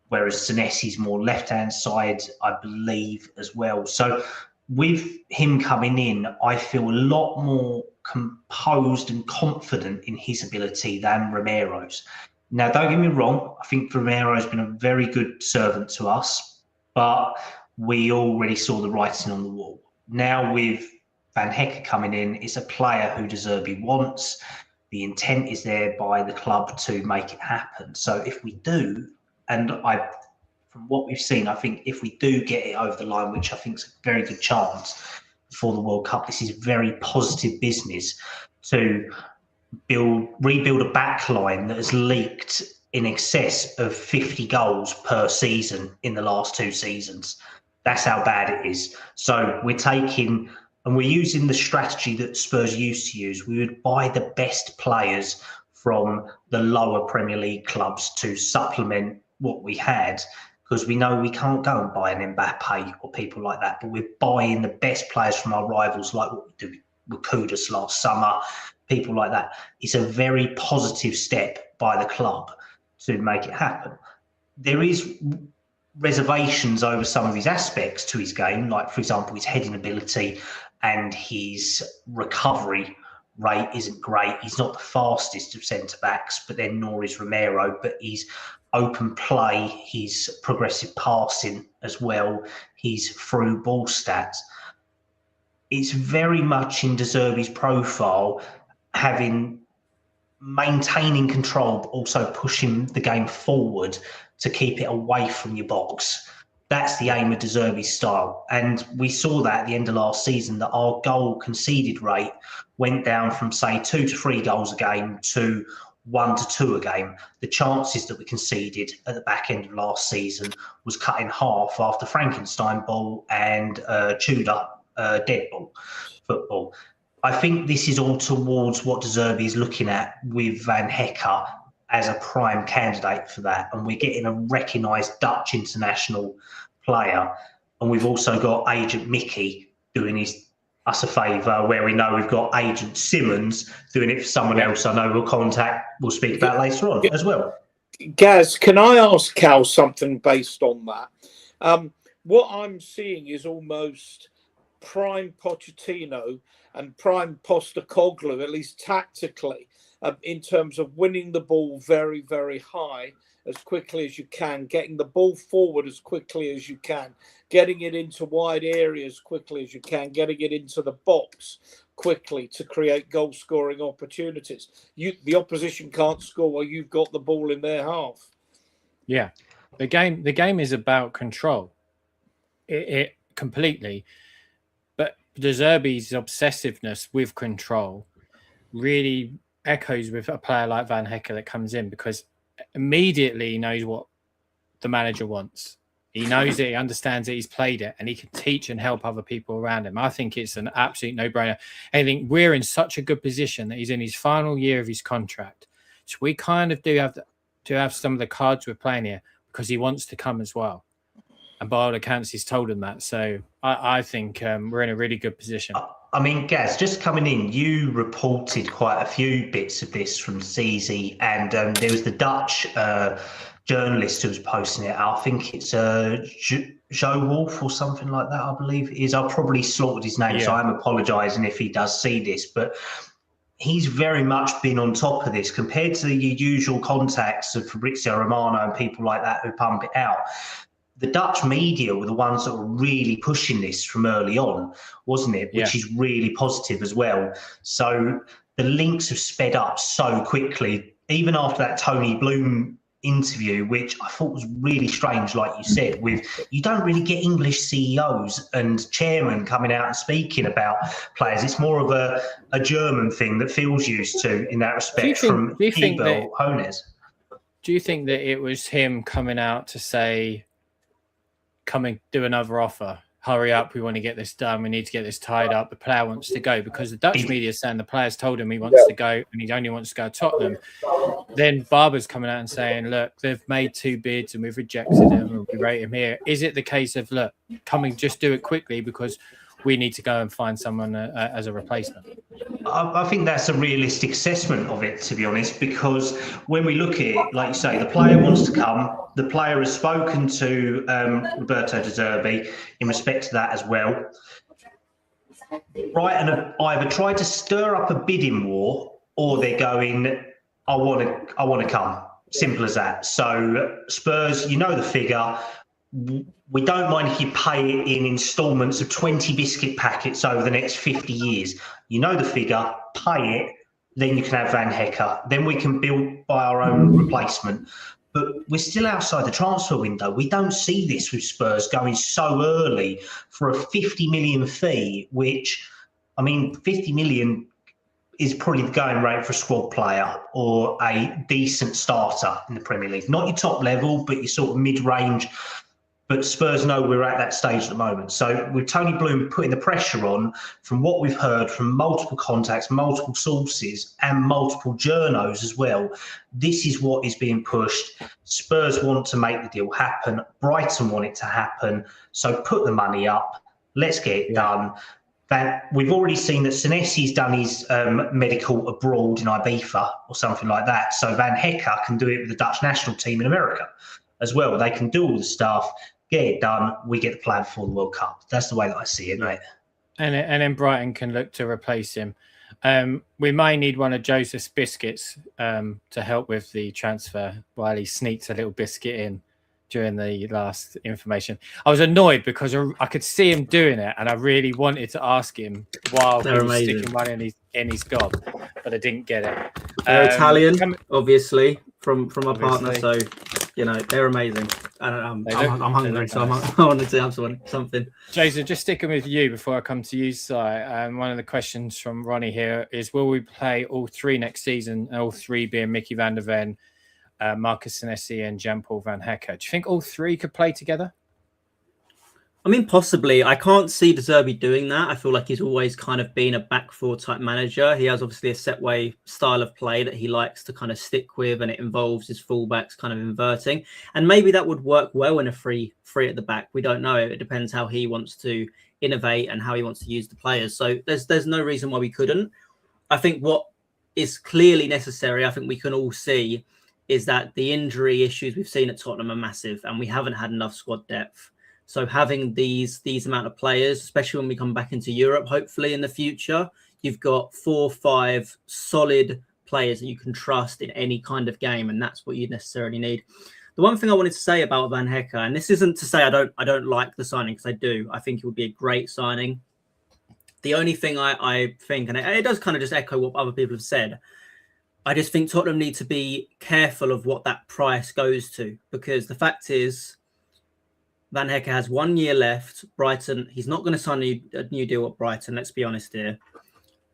whereas Senesi's more left-hand side, I believe, as well. So with him coming in, I feel a lot more composed and confident in his ability than Romero's. Now, don't get me wrong, I think Romero's been a very good servant to us, but we already saw the writing on the wall. Now with Van Hecke coming in, it's a player who De Zerbi wants. The intent is there by the club to make it happen. So if we do, and from what we've seen, I think if we do get it over the line, which I think is a very good chance for the World Cup, this is very positive business to rebuild a back line that has leaked in excess of 50 goals per season in the last 2 seasons. That's how bad it is. So we're taking, and we're using the strategy that Spurs used to use. We would buy the best players from the lower Premier League clubs to supplement what we had, because we know we can't go and buy an Mbappe or people like that, but we're buying the best players from our rivals, like what we did with Kudus last summer, people like that. It's a very positive step by the club to make it happen. There is reservations over some of his aspects to his game, like, for example, his heading ability and his recovery rate isn't great. He's not the fastest of centre-backs, but then nor is Romero, but he's open play, his progressive passing as well, his through ball stats. It's very much in De Zerbi's profile, maintaining control, but also pushing the game forward to keep it away from your box. That's the aim of De Zerbi's style. And we saw that at the end of last season, that our goal conceded rate went down from, say, 2 to 3 goals a game to 1 to 2 a game. The chances that we conceded at the back end of last season was cut in half after Frankenstein ball and Tudor dead ball football. I think this is all towards what De Zerbi is looking at with Van Hecke as a prime candidate for that. And we're getting a recognised Dutch international player. And we've also got Agent Mickey doing us a favour, where we know we've got Agent Simmons doing it for someone else. I know we'll speak about later on as well.
Gaz, can I ask Cal something based on that? What I'm seeing is almost prime Pochettino and prime Postecoglou, at least tactically, in terms of winning the ball very, very high as quickly as you can, getting the ball forward as quickly as you can, getting it into wide areas quickly as you can, getting it into the box quickly to create goal-scoring opportunities. The opposition can't score while you've got the ball in their half.
Yeah, the game is about control. It completely. But De Zerbi's obsessiveness with control really echoes with a player like Van Hecke that comes in, because immediately he knows what the manager wants. He knows it, he understands it, he's played it, and he can teach and help other people around him. I think it's an absolute no-brainer. I think we're in such a good position that he's in his final year of his contract. So we kind of do have some of the cards we're playing here, because he wants to come as well. And by all accounts, he's told him that. So I think we're in a really good position.
I mean, Gaz, just coming in, you reported quite a few bits of this from CZ, and there was the Dutch journalist who was posting it. I think it's Joe Wolf or something like that, I believe it is. I probably slaughtered his name, so I'm apologising if he does see this, but he's very much been on top of this compared to the usual contacts of Fabrizio Romano and people like that who pump it out. The Dutch media were the ones that were really pushing this from early on, wasn't it? Which is really positive as well. So the links have sped up so quickly, even after that Tony Bloom interview, which I thought was really strange, like you said, with you don't really get English CEOs and chairmen coming out and speaking about players. It's more of a German thing that feels used to in that respect from Ebel Hones.
Do you think that it was him coming out to say, come and do another offer, hurry up, we want to get this done, we need to get this tied up, the player wants to go? Because the Dutch media is saying the player's told him he wants to go and he only wants to go to Tottenham. Then Barber's coming out and saying, look, they've made 2 bids and we've rejected him and we rate him here. Is it the case of, look, come and just do it quickly because we need to go and find someone as a replacement?
I think that's a realistic assessment of it, to be honest, because when we look at it, like you say, the player wants to come. The player has spoken to Roberto De Zerbi in respect to that as well. Brighton have either tried to stir up a bidding war, or they're going, I want to come. Simple as that. So Spurs, you know the figure. We don't mind if you pay it in instalments of 20 biscuit packets over the next 50 years. You know the figure, pay it, then you can have Van Hecke. Then we can build by our own replacement. But we're still outside the transfer window. We don't see this with Spurs going so early for a 50 million fee, which, I mean, 50 million is probably the going rate for a squad player or a decent starter in the Premier League. Not your top level, but your sort of mid-range. But Spurs know we're at that stage at the moment. So with Tony Bloom putting the pressure on, from what we've heard from multiple contacts, multiple sources and multiple journos as well, this is what is being pushed. Spurs want to make the deal happen. Brighton want it to happen. So put the money up. Let's get it done. We've already seen that Senesi's done his medical abroad in Ibiza or something like that. So Van Hecke can do it with the Dutch national team in America as well. They can do all the stuff. Get it done. We get the plan for the World Cup. That's the way that I see it, mate.
And then Brighton can look to replace him. We may need one of Joseph's biscuits to help with the transfer while he sneaks a little biscuit in during the last information. I was annoyed because I could see him doing it, and I really wanted to ask him while he was sticking one in his gob, but I didn't get it.
They're Italian, obviously, from our partner, so you know they're amazing. I'm hungry, so I wanted to have something.
Jason, just sticking with you before I come to you, Si. One of the questions from Ronnie here is: will we play all 3 next season? All 3 being Mickey van der Ven, Marcus Senesi, and Jan-Paul Van Hecke. Do you think all 3 could play together?
I mean, possibly. I can't see De Zerbi doing that. I feel like he's always kind of been a back 4 type manager. He has obviously a set way style of play that he likes to kind of stick with, and it involves his fullbacks kind of inverting. And maybe that would work well in a free at the back. We don't know. It depends how he wants to innovate and how he wants to use the players. So there's no reason why we couldn't. I think what is clearly necessary, I think we can all see, is that the injury issues we've seen at Tottenham are massive, and we haven't had enough squad depth So having these amount of players, especially when we come back into Europe, hopefully in the future, you've got 4 or 5 solid players that you can trust in any kind of game, and that's what you necessarily need. The one thing I wanted to say about Van Hecke, and this isn't to say I don't like the signing, because I do. I think it would be a great signing. The only thing I think, and it does kind of just echo what other people have said, I just think Tottenham need to be careful of what that price goes to, because the fact is Van Hecke has 1 year left. Brighton, he's not going to sign a new deal at Brighton, let's be honest here.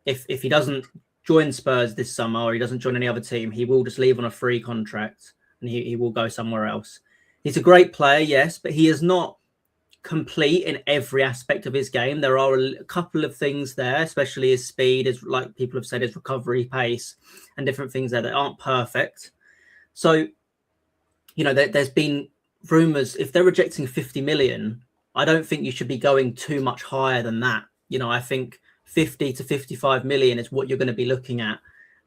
If he doesn't join Spurs this summer, or he doesn't join any other team, he will just leave on a free contract and he will go somewhere else. He's a great player, yes, but he is not complete in every aspect of his game. There are a couple of things there, especially his speed, his, like people have said, his recovery pace and different things there that aren't perfect. So, you know, there's been rumours, if they're rejecting 50 million, I don't think you should be going too much higher than that. You know, I think 50 to 55 million is what you're going to be looking at.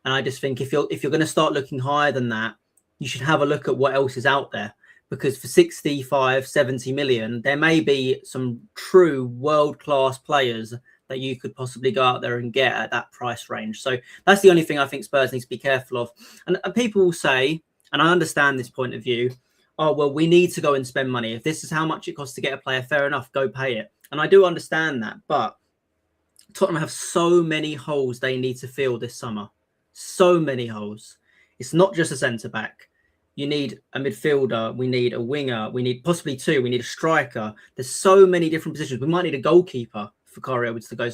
And I just think if you're going to start looking higher than that, you should have a look at what else is out there. Because for 65, 70 million, there may be some true world-class players that you could possibly go out there and get at that price range. So that's the only thing I think Spurs need to be careful of. And people will say, and I understand this point of view, oh, well, we need to go and spend money. If this is how much it costs to get a player, fair enough, go pay it. And I do understand that. But Tottenham have so many holes they need to fill this summer. So many holes. It's not just a centre-back. You need a midfielder. We need a winger. We need possibly 2. We need a striker. There's so many different positions. We might need a goalkeeper for Kari Edwards to go.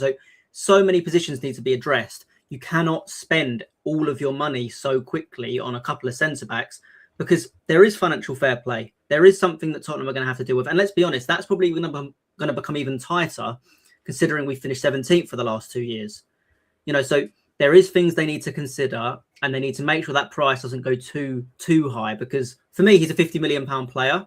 So many positions need to be addressed. You cannot spend all of your money so quickly on a couple of centre-backs because there is financial fair play. There is something that Tottenham are going to have to deal with. And let's be honest, that's probably going to become even tighter considering we finished 17th for the last 2 years. You know, so there is things they need to consider, and they need to make sure that price doesn't go too high, because for me, he's a £50 million player,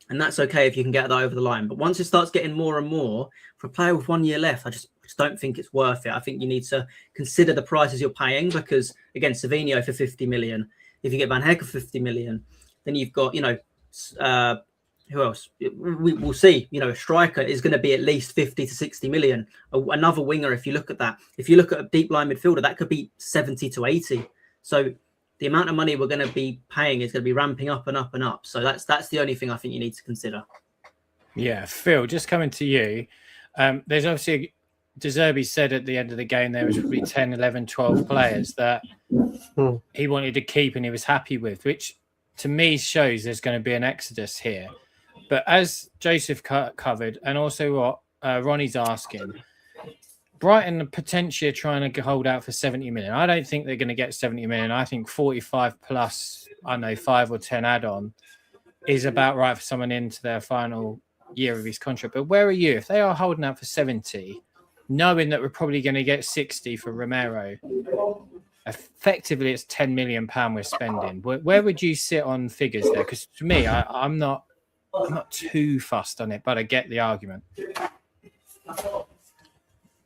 and that's okay if you can get that over the line. But once it starts getting more and more, for a player with 1 year left, I just don't think it's worth it. I think you need to consider the prices you're paying, because again, Savinho for 50 million, if you get Van Hecke for 50 million, then you've got, you know, who else? We'll see. You know, a striker is going to be at least 50 to 60 million. Another winger, if you look at that, if you look at a deep line midfielder, that could be 70 to 80. So the amount of money we're going to be paying is going to be ramping up and up and up. So that's the only thing I think you need to consider.
Yeah, Phil, just coming to you. There's obviously, De Zerbi said at the end of the game there was probably 10, 11, 12 players that he wanted to keep and he was happy with, which to me shows there's going to be an exodus here. But as Joseph covered, and also what Ronnie's asking, Brighton potentially are trying to hold out for 70 million. I don't think they're going to get 70 million. I think 45 plus, I don't know, 5 or 10 add-on is about right for someone into their final year of his contract. But where are you? If they are holding out for 70, knowing that we're probably going to get 60 for Romero, effectively it's £10 million we're spending. Where would you sit on figures there? Because to me, I'm not too fussed on it, but I get the argument.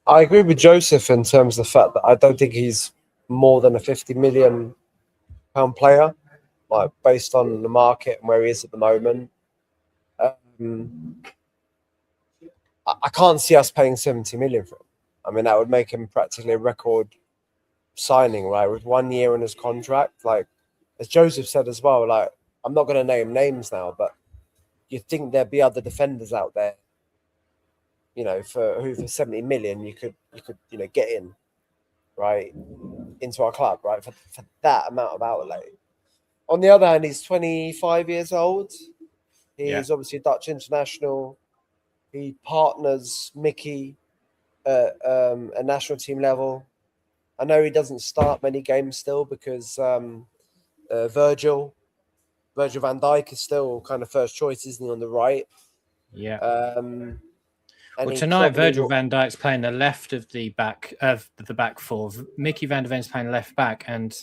I agree with Joseph in terms of the fact that I don't think he's more than a £50 million player, like based on the market and where he is at the moment. I can't see us paying 70 million for him. I mean, that would make him practically a record signing, right? With 1 year in his contract. Like, as Joseph said as well, like, I'm not going to name names now, but you'd think there'd be other defenders out there, you know, for 70 million you could you know, get in, right, into our club, right, for that amount of outlay. On the other hand, he's 25 years old. He's obviously a Dutch international. He partners Mickey at a national team level. I know he doesn't start many games still because Virgil van Dijk is still kind of first choice, isn't he, on the right?
Yeah.
Well,
tonight Virgil van Dijk's playing the left of the back four. Mickey van der Ven's playing left back, and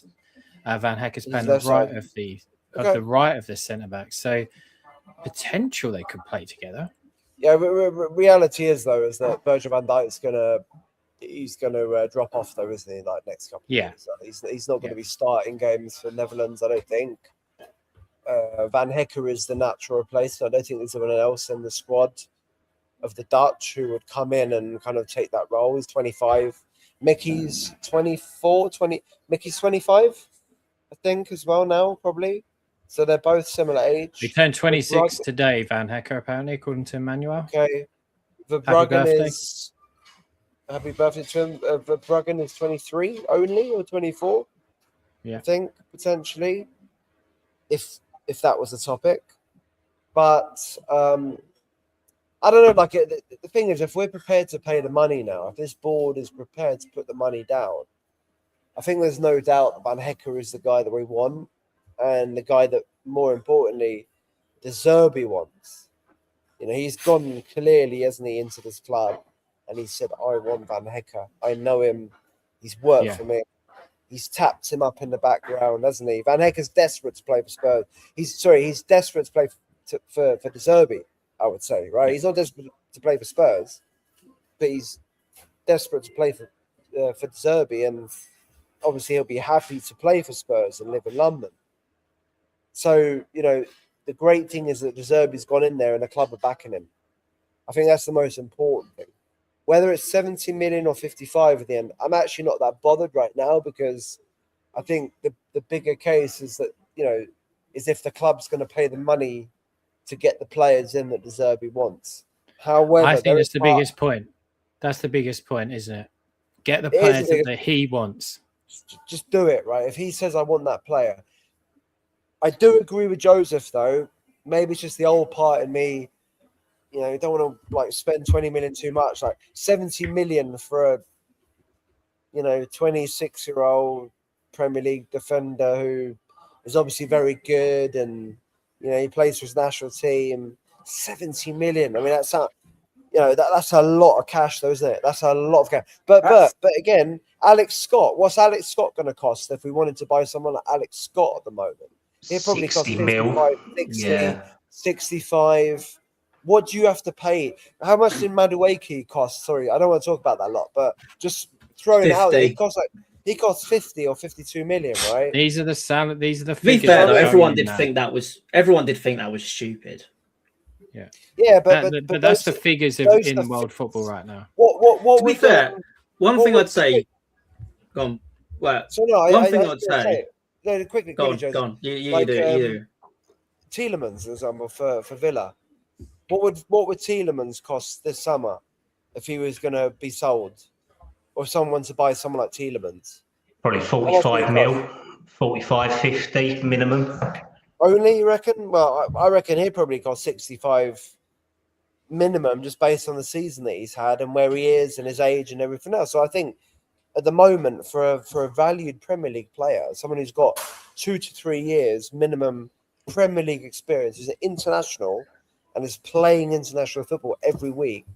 Van Hecke is playing the right of the right of the centre back. So potential they could play together.
Yeah, reality is that Virgil van Dijk's he's gonna drop off though, isn't he? Like next couple of years. So he's not going to be starting games for Netherlands, I don't think. Van Hecker is the natural replacement. I don't think there's anyone else in the squad of the Dutch who would come in and kind of take that role. He's 25. Mickey's 24, 20. Mickey's 25, I think, as well now, probably. So they're both similar age.
He turned 26 today, Van Hecker, apparently, according to Emmanuel.
Okay. Verbruggen is... Happy birthday to him. Verbruggen is 23 only, or 24?
Yeah.
I think, potentially, if that was the topic. But I don't know, like, the thing is, if we're prepared to pay the money now, if this board is prepared to put the money down, I think there's no doubt that Van Hecker is the guy that we want, and the guy that, more importantly, De Zerbi wants. You know, he's gone clearly, hasn't he, into this club, and he said, I want Van Hecker. I know him. He's worked for me. He's tapped him up in the background, hasn't he? Van Hecker's desperate to play for Spurs. He's desperate to play for De Zerbi, I would say, right? He's not desperate to play for Spurs, but he's desperate to play for De Zerbi, and obviously he'll be happy to play for Spurs and live in London. So, you know, the great thing is that De Zerbi's gone in there and the club are backing him. I think that's the most important thing. Whether it's 70 million or 55 at the end, I'm actually not that bothered right now, because I think the bigger case is that, you know, is if the club's going to pay the money to get the players in that De Zerbi wants. However,
I think that's the biggest point. That's the biggest point, isn't it? Get the players that he wants.
Just do it, right? If he says, I want that player. I do agree with Joseph, though. Maybe it's just the old part in me. You know, you don't want to like spend 20 million too much. Like 70 million for a, you know, 26-year-old Premier League defender who is obviously very good, and you know he plays for his national team. 70 million. I mean, that's not, you know, that's a lot of cash, though, isn't it? That's a lot of cash. But again, Alex Scott. What's Alex Scott going to cost if we wanted to buy someone like Alex Scott at the moment? He'd probably cost 55, 60, 65. What do you have to pay? How much did Madueke cost? Sorry, I don't want to talk about that a lot, but just throwing it out there, he cost 50 or 52 million, right?
These are the salary. These are the
to be
figures.
fair, though, everyone did think that was stupid.
Yeah,
but that's the figures in world football right now.
What
to be fair, one thing I'd say. Go on. Well,
so no,
one thing I'd say.
No, quickly,
go on. You
like,
do.
Tielemans, for example, for Villa. What would Tielemans cost this summer if he was going to be sold, or someone to buy someone like Tielemans?
Probably 45 mil, 45, 50 minimum.
Only, you reckon? Well, I reckon he'd probably cost 65 minimum, just based on the season that he's had and where he is and his age and everything else. So I think at the moment, for a valued Premier League player, someone who's got 2 to 3 years minimum Premier League experience, is an international and is playing international football every week,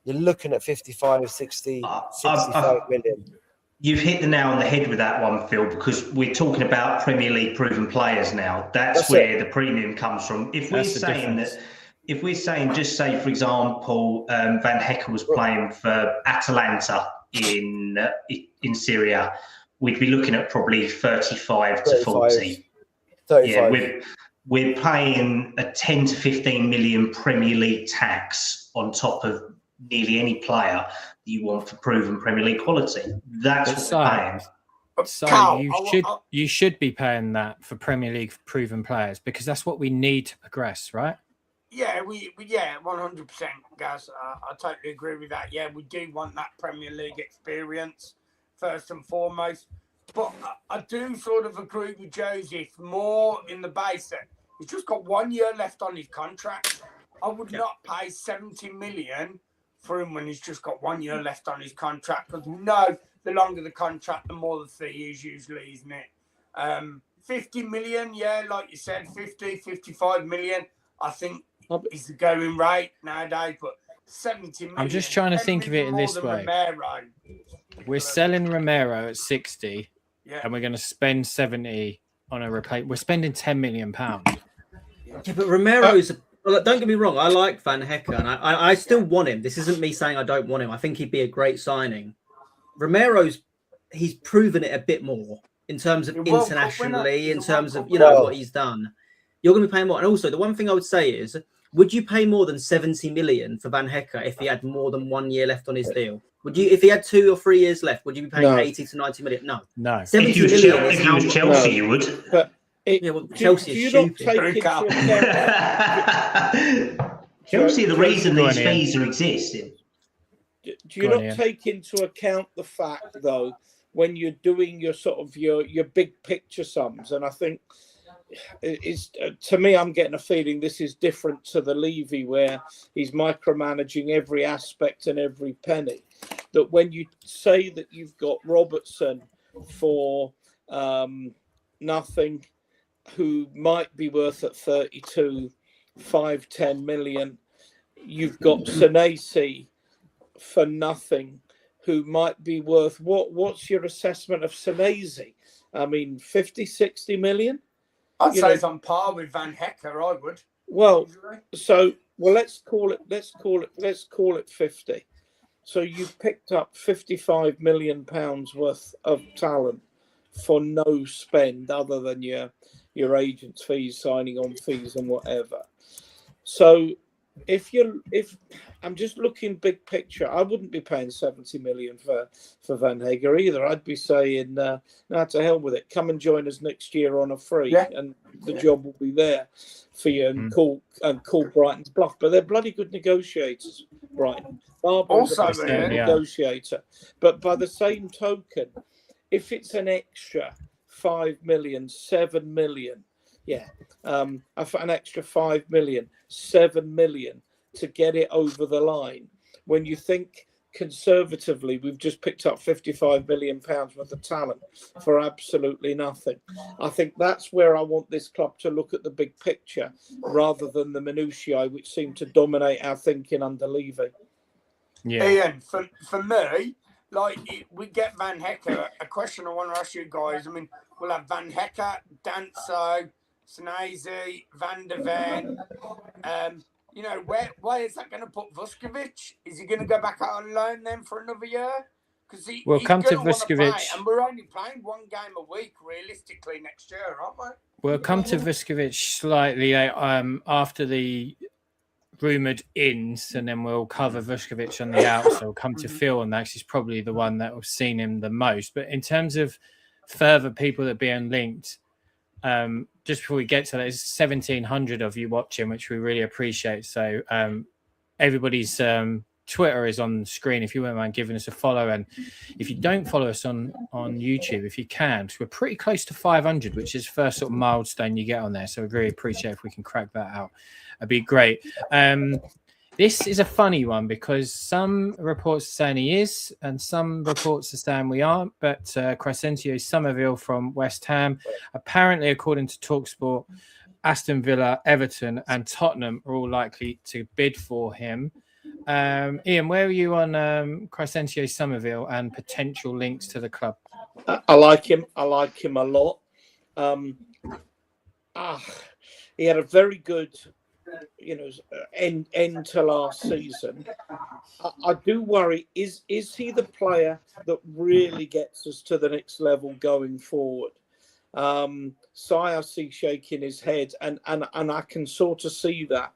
you're looking at 55, 60, 65 million.
You've hit the nail on the head with that one, Phil, because we're talking about Premier League proven players now. That's where the premium comes from. If we're saying, just say, for example, Van Hecker was playing for Atalanta in Syria, we'd be looking at probably 35 to 40.
35.
Yeah, we're paying a 10 to 15 million Premier League tax on top of nearly any player that you want for proven Premier League quality. That's what we're paying.
So you should be paying that for Premier League proven players, because that's what we need to progress, right?
Yeah, we 100%, guys. I totally agree with that. Yeah, we do want that Premier League experience first and foremost. But I do sort of agree with Joseph more in the base that he's just got 1 year left on his contract. I would not pay 70 million for him when he's just got 1 year left on his contract, because we know the longer the contract, the more the fee is usually, isn't it? 50 million, yeah, like you said, 50, 55 million, I think is the going rate nowadays, but 70 million.
I'm just trying to think of it in this way.
Romero.
We're selling Romero at 60, and we're going to spend 70 on a replace. We're spending £10 million.
Yeah, but Romero's. Don't get me wrong. I like Van Hecker, and I still want him. This isn't me saying I don't want him. I think he'd be a great signing. He's proven it a bit more in terms of internationally, in terms of what he's done. You're going to be paying more. And also, the one thing I would say is, would you pay more than 70 million for Van Hecke if he had more than 1 year left on his deal? Would you, if he had 2 or 3 years left, would you be paying
No.
80 to 90 million? No.
No.
70
If you was,
million is
if you
how
was
much-
Chelsea,
No.
you would.
But
Yeah, well,
do
Chelsea
you
is
not
stupid.
take into account?
Chelsea are the reason
Go on,
these
Ian.
fees are existing.
Do you
Go on,
not
Ian.
take into account the fact, though, when you're doing your sort of your big picture sums? And I think it's to me, I'm getting a feeling this is different to the Levy, where he's micromanaging every aspect and every penny. That when you say that you've got Robertson for nothing, who might be worth at 32, 5-10 million, you've got Senesi for nothing, who might be worth what's your assessment of Senesi? I mean, 50, 60 million?
I'd
You
say
know-
it's on par with Van Hecke. I would.
Well, let's call it 50. So you picked up 55 million pounds worth of talent for no spend other than your agent's fees, signing on fees and whatever. So if I'm just looking big picture, I wouldn't be paying 70 million for Van Hecke either. I'd be saying, no, to hell with it. Come and join us next year on a free,
Yeah.
and the job will be there for you. And call Brighton's bluff. But they're bloody good negotiators, Brighton. Barbara's
Also,
a good
yeah.
negotiator. But by the same token, if it's an extra 5 million, 7 million, an extra 5 million, 7 million to get it over the line. When you think conservatively, we've just picked up 55 million pounds worth of talent for absolutely nothing. I think that's where I want this club to look at the big picture rather than the minutiae, which seem to dominate our thinking under Levy.
Yeah.
Ian, for me, like we get Van Hecke. A question I want to ask you guys. I mean, we'll have Van Hecke, Danso, Senesi, Van der Ven. You know, where is that going to put Vuskovic? Is he going to go back out on loan then for another year? Because
We'll
he's
come to
gonna wanna play,
Vuskovic.
and we're only playing 1 game a week realistically next year, aren't we?
We'll come to Vuskovic slightly after the rumoured ins, and then we'll cover Vuskovic on the out. So we'll come to Phil on that, 'cause he's probably the one that will seen him the most. But in terms of further people that are being linked, just before we get to that, there's 1,700 of you watching, which we really appreciate. So everybody's Twitter is on the screen if you wouldn't mind giving us a follow. And if you don't follow us on YouTube, if you can, 'cause we're pretty close to 500, which is the first sort of milestone you get on there. So we'd really appreciate if we can crack that out. It'd be great. This is a funny one because some reports are saying he is and some reports are saying we aren't. But Crescencio Somerville from West Ham, apparently, according to TalkSport, Aston Villa, Everton and Tottenham are all likely to bid for him. Ian, where are you on Crescencio Somerville and potential links to the club?
I like him. I like him a lot. He had a very good, end to last season. I do worry. Is he the player that really gets us to the next level going forward? So I see shaking his head, and I can sort of see that.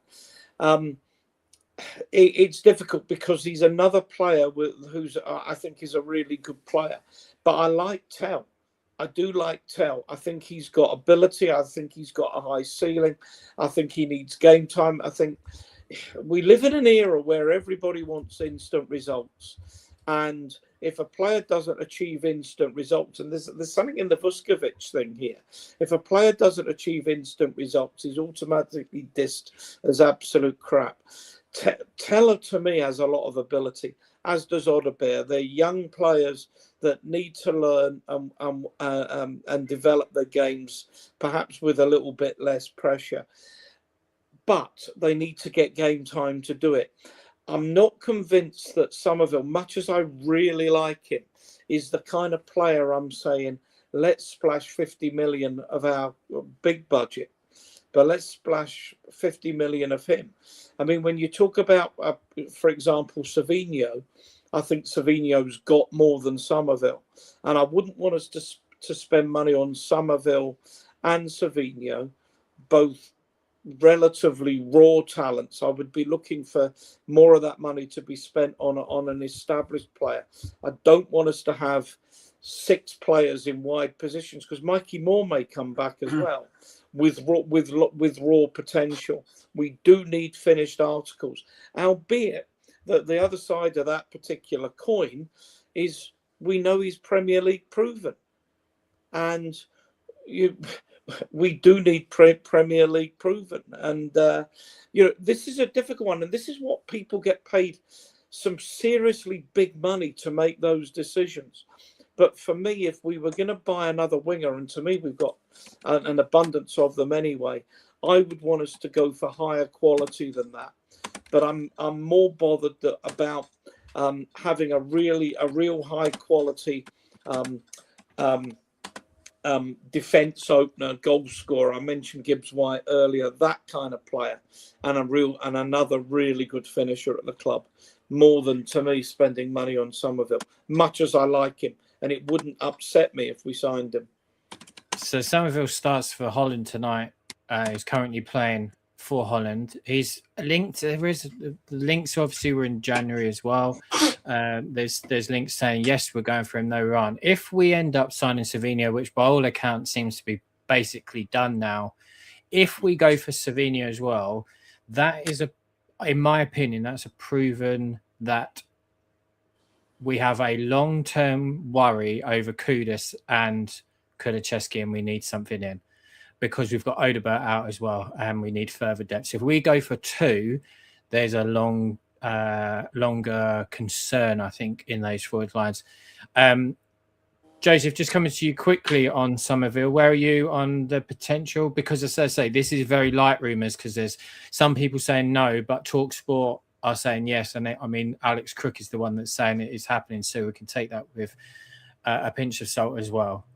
It's difficult because he's another player who's I think is a really good player. But I like Tell. I do like Tell. I think he's got ability. I think he's got a high ceiling. I think he needs game time. I think we live in an era where everybody wants instant results. And if a player doesn't achieve instant results, and there's something in the Vuskovic thing here, if a player doesn't achieve instant results, he's automatically dissed as absolute crap. Teller to me has a lot of ability, as does Odebear. They're young players that need to learn and develop their games, perhaps with a little bit less pressure. But they need to get game time to do it. I'm not convinced that Somerville, much as I really like him, is the kind of player I'm saying, let's splash 50 million of our big budget, but let's splash 50 million of him. I mean, when you talk about, for example, Savinho, I think Savinho's got more than Somerville. And I wouldn't want us to spend money on Somerville and Savinho, both relatively raw talents. I would be looking for more of that money to be spent on an established player. I don't want us to have 6 players in wide positions, because Mikey Moore may come back as well with raw potential. We do need finished articles, albeit that the other side of that particular coin is we know he's Premier League proven, and we do need Premier League proven. And this is a difficult one, and this is what people get paid some seriously big money to make those decisions. But for me, if we were going to buy another winger, and to me we've got an abundance of them anyway, I would want us to go for higher quality than that. But I'm more bothered about having a real high quality defence opener, goal scorer. I mentioned Gibbs White earlier. That kind of player, and another really good finisher at the club. More than, to me, spending money on Somerville. Much as I like him, and it wouldn't upset me if we signed him.
So Somerville starts for Holland tonight. He's currently playing for Holland. He's linked. There is the links. Obviously, were in January as well. There's links saying yes, we're going for him. No, we aren't. If we end up signing Savinho, which by all accounts seems to be basically done now, if we go for Savinho as well, that is in my opinion, that's a proven that we have a long-term worry over Kudus and Kulusevski, and we need something in, because we've got Odobert out as well, and we need further depth. So if we go for 2, there's a longer concern, I think, in those forward lines. Joseph, just coming to you quickly on Somerville, where are you on the potential? Because as I say, this is very light rumours, because there's some people saying no, but TalkSport are saying yes. And I mean, Alex Crook is the one that's saying it is happening, so we can take that with a pinch of salt as well.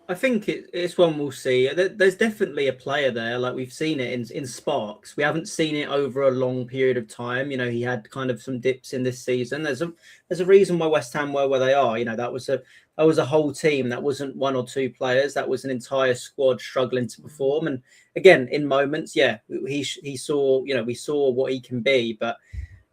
I think it's one we'll see. There's definitely a player there. Like, we've seen it in sparks. We haven't seen it over a long period of time. He had kind of some dips in this season. There's a reason why West Ham were where they are. That was a whole team. That wasn't 1 or 2 players. That was an entire squad struggling to perform. And again, in moments, he saw, we saw what he can be. But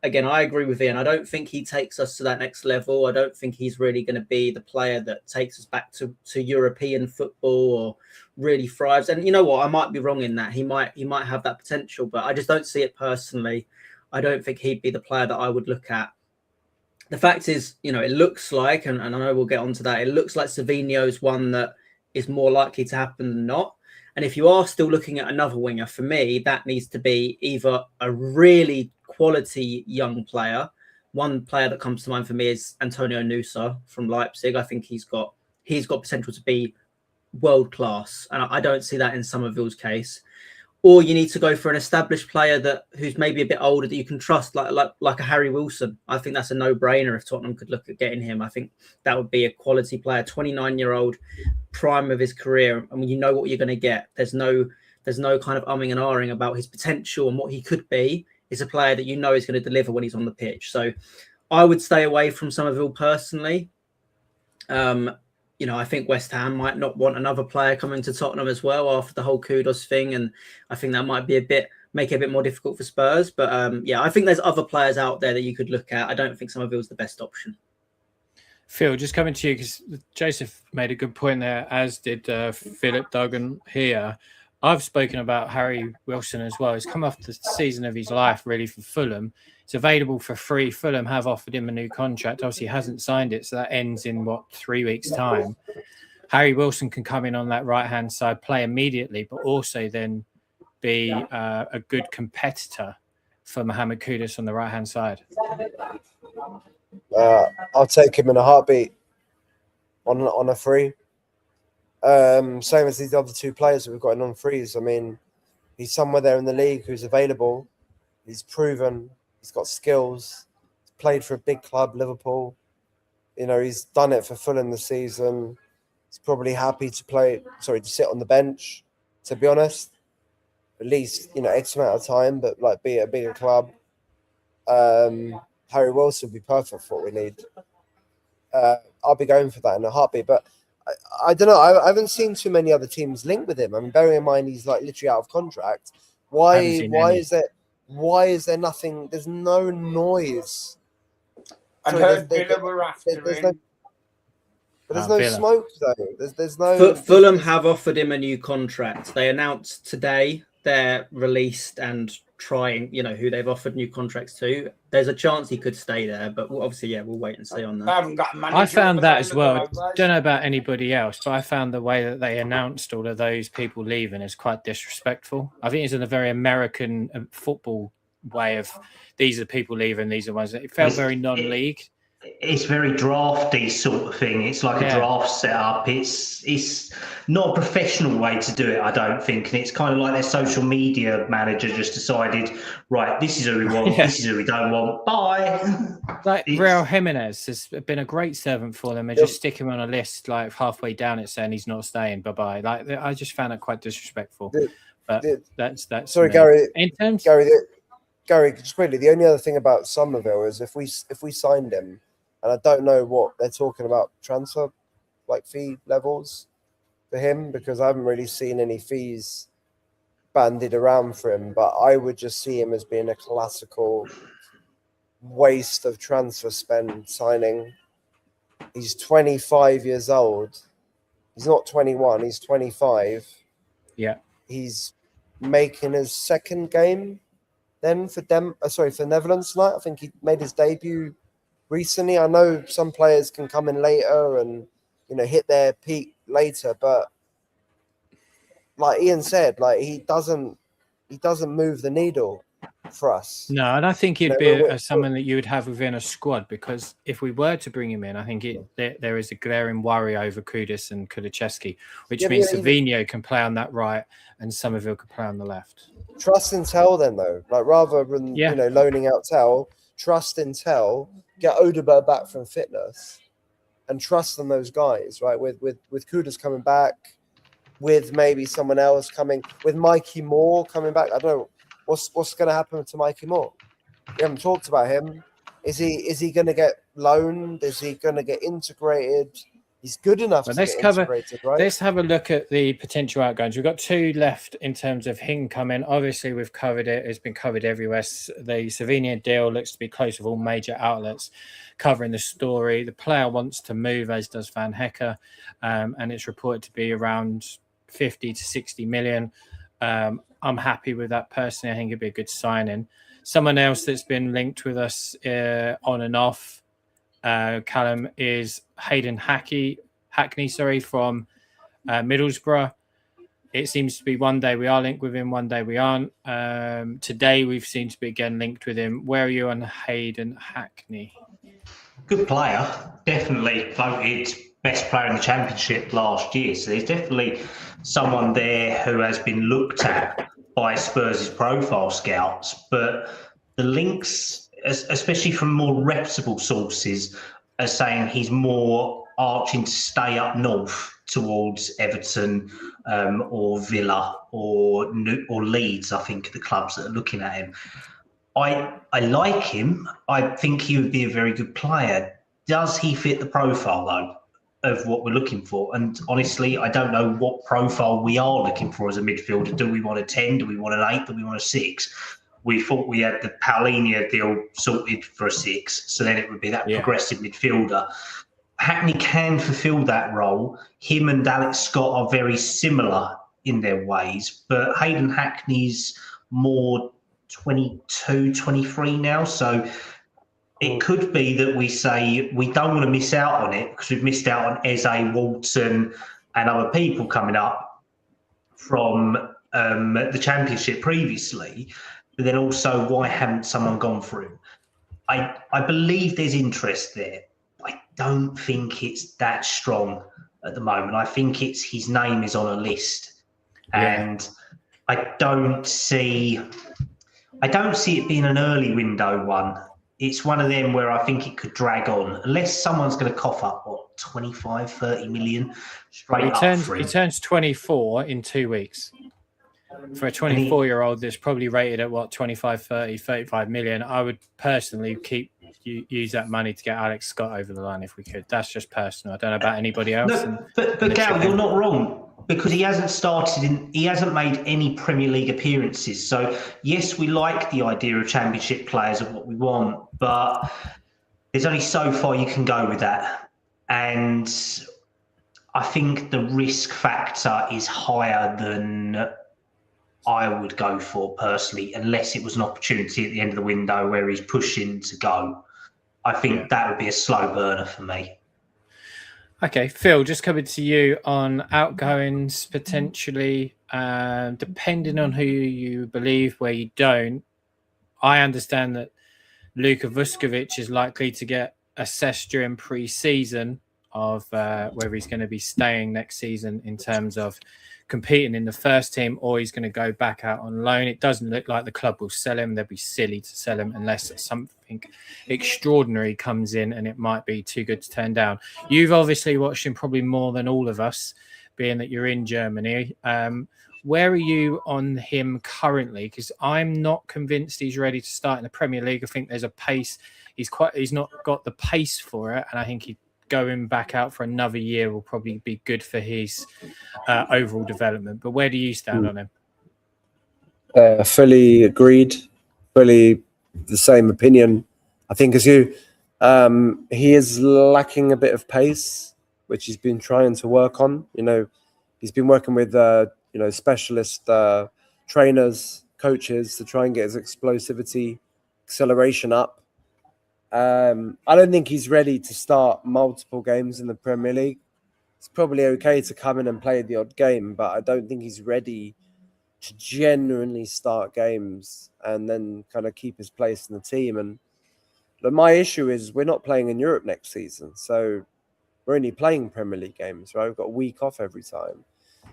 again, I agree with Ian. I don't think he takes us to that next level. I don't think he's really going to be the player that takes us back to European football or really thrives. And you know what? I might be wrong in that. He might have that potential, but I just don't see it personally. I don't think he'd be the player that I would look at. The fact is, it looks like, and I know we'll get onto that, it looks like Savinho is one that is more likely to happen than not. And if you are still looking at another winger, for me, that needs to be either a really quality young player. One player that comes to mind for me is Antonio Nusa from Leipzig. I think he's got potential to be world class, and I don't see that in Somerville's case. Or you need to go for an established player who's maybe a bit older that you can trust, like a Harry Wilson. I think that's a no-brainer if Tottenham could look at getting him. I think that would be a quality player, 29-year-old, prime of his career, and you know what you're going to get. There's no kind of umming and ahhing about his potential and what he could be. Is a player that you know is going to deliver when he's on the pitch. So I would stay away from Somerville personally. I think West Ham might not want another player coming to Tottenham as well after the whole Kudus thing, and I think that might be make it a bit more difficult for Spurs. But I think there's other players out there that you could look at. I don't think Somerville's the best option.
Phil, just coming to you, because Joseph made a good point there, as did Philip Duggan here. I've spoken about Harry Wilson as well. He's come off the season of his life, really, for Fulham. It's available for free. Fulham have offered him a new contract. Obviously, he hasn't signed it, so that ends in, 3 weeks' time. Harry Wilson can come in on that right-hand side, play immediately, but also then be a good competitor for Mohamed Kudus on the right-hand side.
I'll take him in a heartbeat on a free. Same as these other 2 players that we've got in on frees. I mean, he's somewhere there in the league who's available. He's proven. He's got skills. He's played for a big club, Liverpool. He's done it for Fulham this season. He's probably happy to sit on the bench, to be honest. At least, X amount of time, but be at a bigger club. Harry Wilson would be perfect for what we need. I'll be going for that in a heartbeat. But I don't know. I haven't seen too many other teams linked with him. I mean, bearing in mind he's like literally out of contract. Why is there nothing? There's no noise.
I
Sorry,
heard
there's-
Villa were after
there's
him.
no, but there's
Ah,
no
Villa.
smoke though. There's no.
Fulham have offered him a new contract. They announced today they're released and trying, who they've offered new contracts to. There's a chance he could stay there, but obviously, we'll wait and see on
They
that.
haven't got a manager
I found that as well.
available,
Don't know about anybody else, but I found the way that they announced all of those people leaving is quite disrespectful. I think it's in a very American football way of these are the people leaving, these are the ones that it felt very non-league.
It's very drafty sort of thing. It's like a draft setup. It's not a professional way to do it, I don't think. And it's kind of like their social media manager just decided, right, this is who we want, this is who we don't want. Bye.
Like Raul Jimenez has been a great servant for them. They just stick him on a list like halfway down it saying he's not staying. Bye-bye. Like I just found it quite disrespectful. But that's
Sorry,
me.
Gary.
In terms
Gary, just quickly, the only other thing about Somerville is if we signed him, and I don't know what they're talking about transfer fee levels for him, because I haven't really seen any fees bandied around for him, but I would just see him as being a classical waste of transfer spend signing. He's 25 years old. He's not 21, he's 25.
Yeah.
He's making his second game then for Netherlands tonight. I think he made his debut recently. I know some players can come in later and hit their peak later, but like Ian said, he doesn't move the needle for us.
No, and I think he'd be someone that you would have within a squad, because if we were to bring him in, I think there is a glaring worry over Kudus and Kulusevski, which means Savinho can play on that right and Somerville can play on the left.
Trust in Tell then, though. Rather than loaning out Tell, trust in Tell, get Odegaard back from fitness, and trust in those guys, right? With Kudus coming back, with maybe someone else coming, with Mikey Moore coming back. I don't know what's going to happen to Mikey Moore. We haven't talked about him. Is he going to get loaned? Is he going to get integrated? He's good enough to get integrated, right?
Let's have a look at the potential outgoings. We've got two left in terms of him coming. Obviously, we've covered it. It's been covered everywhere. The Savinho deal looks to be close with all major outlets covering the story. The player wants to move, as does Van Hecke, and it's reported to be around 50 to 60 million. I'm happy with that personally. I think it'd be a good signing. Someone else that's been linked with us on and off, Callum, is Hayden Hackney, from Middlesbrough. It seems to be one day we are linked with him, one day we aren't. Today we've seemed to be again linked with him. Where are you on Hayden Hackney?
Good player, definitely voted best player in the Championship last year. So there's definitely someone there who has been looked at by Spurs' profile scouts. But the links, especially from more reputable sources, are saying he's more arching to stay up north towards Everton or Villa or Leeds, I think, the clubs that are looking at him. I like him. I think he would be a very good player. Does he fit the profile, though, of what we're looking for? And honestly, I don't know what profile we are looking for as a midfielder. Do we want a 10? Do we want an 8? Do we want a 6? We thought we had the Paulinho deal sorted for a 6, so then it would be that progressive midfielder. Hackney can fulfil that role. Him and Alex Scott are very similar in their ways, but Hayden Hackney's more 22, 23 now, so it could be that we say we don't want to miss out on it because we've missed out on Eze, Walton and other people coming up from the Championship previously. But then also, why haven't someone gone for him? I believe there's interest there. I don't think it's that strong at the moment. I think it's his name is on a list, and I don't see it being an early window one. It's one of them where I think it could drag on unless someone's going to cough up 25, 30 million straight up for him.
He turns 24 in 2 weeks. For a 24-year-old that's probably rated at 25, 30, 35 million, I would personally keep use that money to get Alex Scott over the line if we could. That's just personal. I don't know about anybody else.
No, but Gal, you're not wrong, because he hasn't made any Premier League appearances. So yes, we like the idea of Championship players of what we want, but there's only so far you can go with that. And I think the risk factor is higher than I would go for personally, unless it was an opportunity at the end of the window where he's pushing to go. I think that would be a slow burner for me.
Okay, Phil, just coming to you on outgoings potentially, depending on who you believe, where you don't. I understand that Luka Vuskovic is likely to get assessed during pre-season of whether he's going to be staying next season in terms of competing in the first team, or he's going to go back out on loan. It doesn't look like the club will sell him. They'd be silly to sell him unless something extraordinary comes in, and it might be too good to turn down. You've obviously watched him probably more than all of us, being that you're in Germany. Where are you on him currently? Because I'm not convinced he's ready to start in the Premier League. I think there's a pace. He's not got the pace for it, and I think going back out for another year will probably be good for his overall development. But where do you stand on him?
Fully agreed. Fully the same opinion, I think, as you. He is lacking a bit of pace, which he's been trying to work on. He's been working with specialist trainers, coaches to try and get his explosivity, acceleration up. I don't think he's ready to start multiple games in the Premier League. It's probably okay to come in and play the odd game, but I don't think he's ready to genuinely start games and then kind of keep his place in the team. And my issue is we're not playing in Europe next season, so we're only playing Premier League games, right? We've got a week off every time.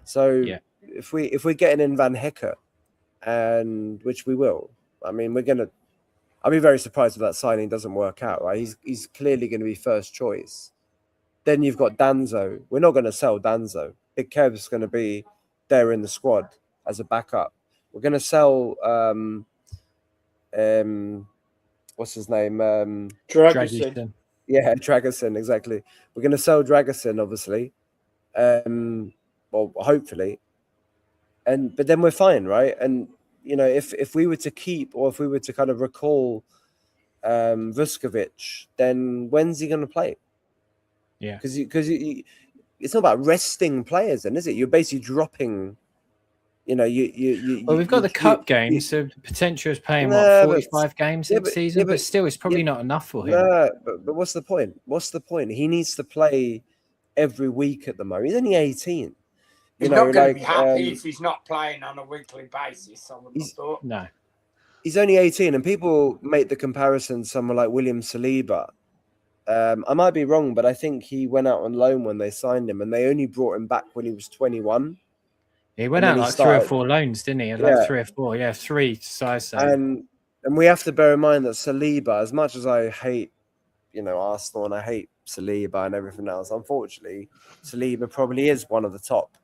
So if we're getting in Van Hecker, and which we will, I mean, I'll be very surprised if that signing doesn't work out, right? He's clearly going to be first choice. Then you've got Danzo. We're not going to sell Danzo. Big Kev's going to be there in the squad as a backup. We're going to sell what's his name?
Dragusin.
Yeah, Dragusin, exactly. We're going to sell Dragusin, obviously. Well, hopefully. But then we're fine, right? And if we were to keep, or if we were to kind of recall Vuskovic, then when's he going to play?
Yeah,
because it's not about resting players, then, is it? You're basically dropping. Well,
we've got the cup games, so the potential is playing 45 games next season, but still, it's probably not enough for him.
No, but what's the point? What's the point? He needs to play every week at the moment. He's only 18.
He's not going to be happy if he's not playing on a weekly basis. I would have thought.
No.
He's only 18, and people make the comparison to someone like William Saliba. I might be wrong, but I think he went out on loan when they signed him, and they only brought him back when he was 21.
He went out like 3 or 4 loans, didn't he? Like 3 or 4. Yeah, 3 size.
And we have to bear in mind that Saliba, as much as I hate, Arsenal, and I hate Saliba and everything else, unfortunately, Saliba probably is one of the top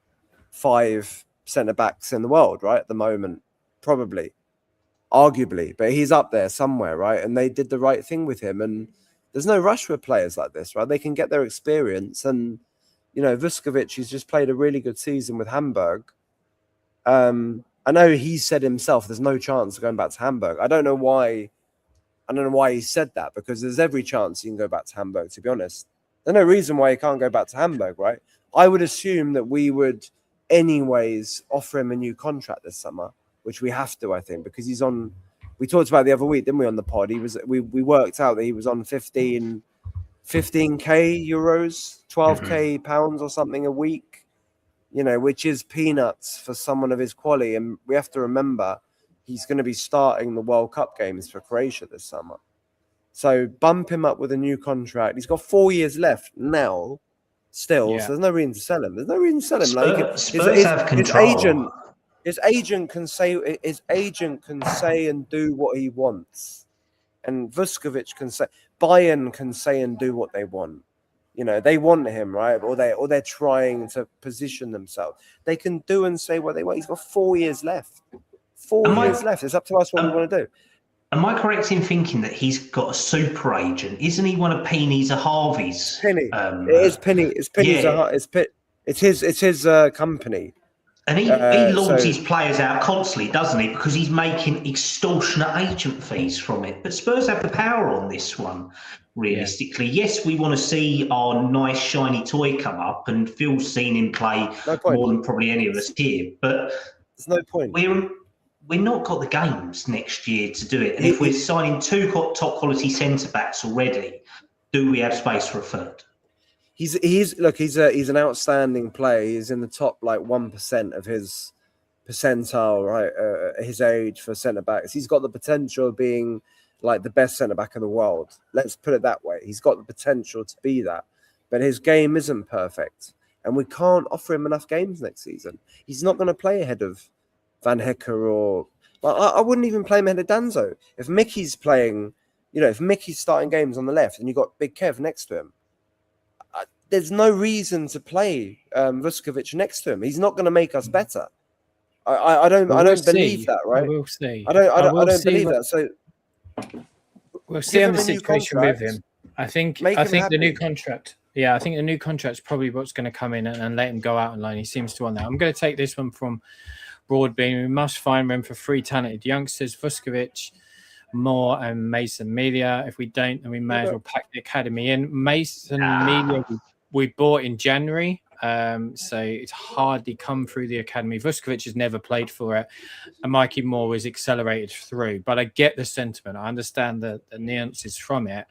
5 centre-backs in the world, right, at the moment. Probably. Arguably. But he's up there somewhere, right? And they did the right thing with him. And there's no rush with players like this, right? They can get their experience. And, Vuskovic, he's just played a really good season with Hamburg. I know he said himself there's no chance of going back to Hamburg. I don't know why he said that, because there's every chance you can go back to Hamburg, to be honest. There's no reason why he can't go back to Hamburg, right? I would assume that we would anyways offer him a new contract this summer, which we have to, I think, because he's on. We talked about the other week, didn't we, on the pod? We worked out that he was on 15k euros, 12k pounds or something a week, which is peanuts for someone of his quality. And we have to remember he's going to be starting the World Cup games for Croatia this summer. So bump him up with a new contract. He's got 4 years left now. Still, so there's no reason to sell him. There's no reason to sell him.
Spurs have control.
His agent can say and do what he wants, and Vuskovic can say. Bayern can say and do what they want. They want him, right? Or they're trying to position themselves. They can do and say what they want. He's got 4 years left. 4 years left. It's up to us what we want to do.
Am I correct in thinking that he's got a super agent? Isn't he one of Penny's or Harvey's?
Penny. It is Penny. It's Penny's.
Yeah.
It's his company.
And he lords
so-
his players out constantly, doesn't he? Because he's making extortionate agent fees from it. But Spurs have the power on this one, realistically.
Yeah.
Yes, we want to see our nice, shiny toy come up, and Phil's seen him play more than probably any of us here. But
there's no point.
We're not got the games next year to do it. And if we're signing two top quality centre-backs already, do we have space for a third?
He's an outstanding player. He's in the top like 1% of his percentile, right? His age for centre backs. He's got the potential of being like the best centre back in the world. Let's put it that way. He's got the potential to be that, but his game isn't perfect, and we can't offer him enough games next season. He's not going to play ahead of Van Hecker or I wouldn't even play him ahead of Danzo. If Mickey's playing, if Mickey's starting games on the left and you got Big Kev next to him, there's no reason to play Vuskovic next to him. He's not going to make us better. I don't believe that, right?
We'll see.
I don't believe that. So
we'll see on the situation with him. I think the new contract. Yeah, I think the new contract's probably what's going to come in and let him go out on loan. He seems to want that. I'm going to take this one from Broadbean. We must find room for 3 talented youngsters: Vuskovic, Moore, and Mason Melia. If we don't, then we may as well pack the academy in. Mason Melia we bought in January, so it's hardly come through the academy. Vuskovic has never played for it, and Mikey Moore was accelerated through. But I get the sentiment. I understand the nuances from it.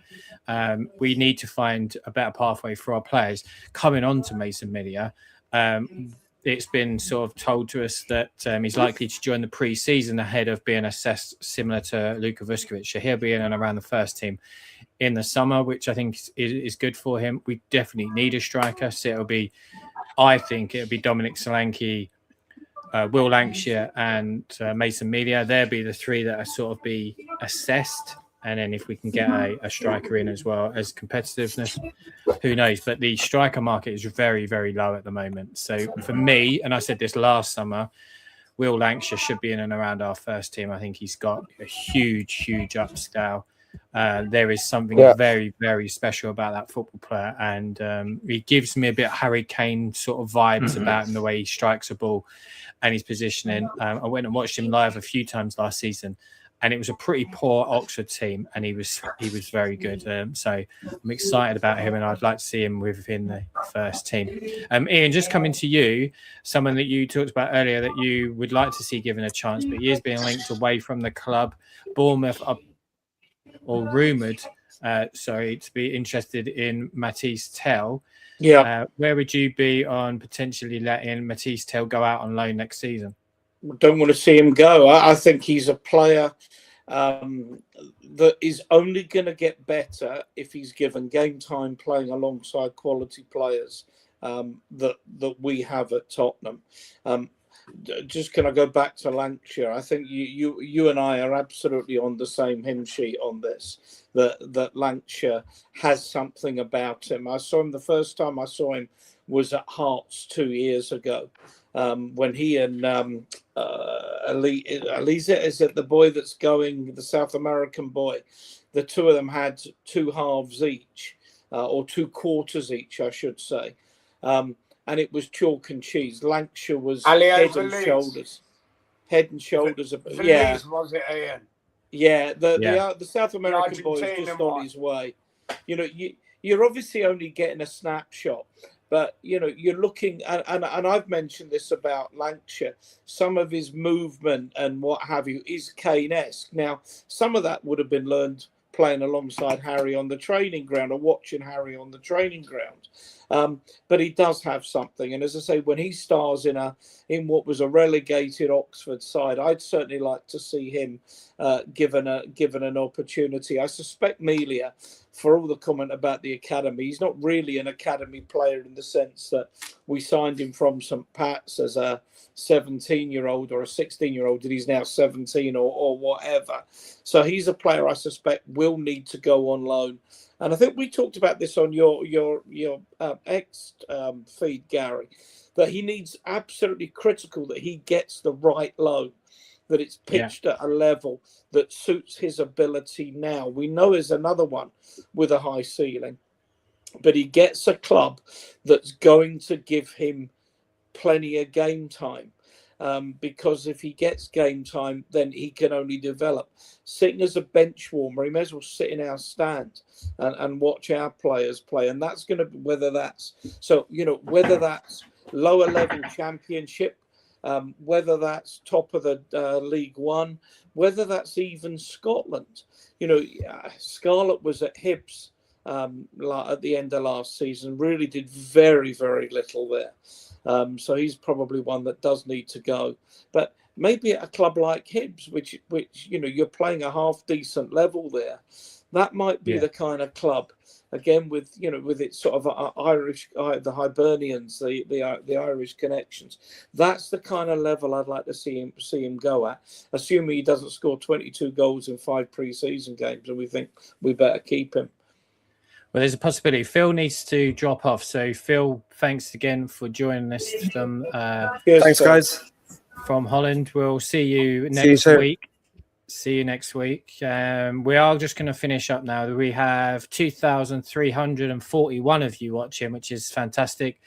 We need to find a better pathway for our players. Coming on to Mason Melia, it's been sort of told to us that he's likely to join the pre-season ahead of being assessed similar to Luka Vuskovic. So he'll be in and around the first team in the summer, which I think is good for him. We definitely need a striker. So I think it'll be Dominic Solanke, Will Lancashire and Mason Melia. They'll be the 3 that are sort of be assessed. And then if we can get a striker in as well as competitiveness, who knows? But the striker market is very, very low at the moment. So for me, and I said this last summer, Will Lancashire should be in and around our first team. I think he's got a huge, huge upscale. There is something very, very special about that football player. And he gives me a bit of Harry Kane sort of vibes about him, the way he strikes a ball and his positioning. I went and watched him live a few times last season. And it was a pretty poor Oxford team, and he was very good. So I'm excited about him, and I'd like to see him within the first team. Ian, just coming to you, someone that you talked about earlier that you would like to see given a chance, but he is being linked away from the club. Bournemouth are rumoured, to be interested in Matisse Tell.
Yeah.
Where would you be on potentially letting Matisse Tell go out on loan next season?
Don't want to see him go. I think he's a player that is only going to get better if he's given game time playing alongside quality players that we have at Tottenham. Just can I go back to Lancashire? I think you and I are absolutely on the same hymn sheet on this. That Lancashire has something about him. I saw him the first time I saw him was at Hearts 2 years ago. When he and Elisa, is it the boy that's going, the South American boy? The two of them had 2 halves each, or 2 quarters each, I should say. And it was chalk and cheese. Lancashire was head and shoulders. Yeah.
Was it, Ian?
Yeah, the South American boy is just on his way. You're obviously only getting a snapshot. But, you're looking, and I've mentioned this about Lancashire, some of his movement and what have you is Kane-esque. Now, some of that would have been learned playing alongside Harry on the training ground or watching Harry on the training ground. But he does have something. And as I say, when he stars in what was a relegated Oxford side, I'd certainly like to see him given an opportunity. I suspect Melia, for all the comment about the academy, he's not really an academy player in the sense that we signed him from St. Pat's as a 17-year-old or a 16-year-old, and he's now 17 or whatever. So he's a player I suspect will need to go on loan. And I think we talked about this on your X feed, Gary, that he needs absolutely critical that he gets the right loan. that it's pitched at a level that suits his ability now. We know there's another one with a high ceiling, but he gets a club that's going to give him plenty of game time. Because if he gets game time, then he can only develop. Sitting as a bench warmer, he may as well sit in our stand and watch our players play. And that's going to, whether that's lower level championship, whether that's top of the League One, whether that's even Scotland. Scarlett was at Hibs at the end of last season, really did very, very little there. So he's probably one that does need to go. But maybe at a club like Hibs, which you're playing a half decent level there, that might be the kind of club. Again, with its sort of Irish, the Hibernians, the Irish connections. That's the kind of level I'd like to see him go at. Assuming he doesn't score 22 goals in 5 pre-season games, and we think we better keep him.
Well, there's a possibility. Phil needs to drop off. So, Phil, thanks again for joining us from
Thanks, guys.
From Holland. We'll see you next week. See you next week. We are just going to finish up now. We have 2,341 of you watching, which is fantastic.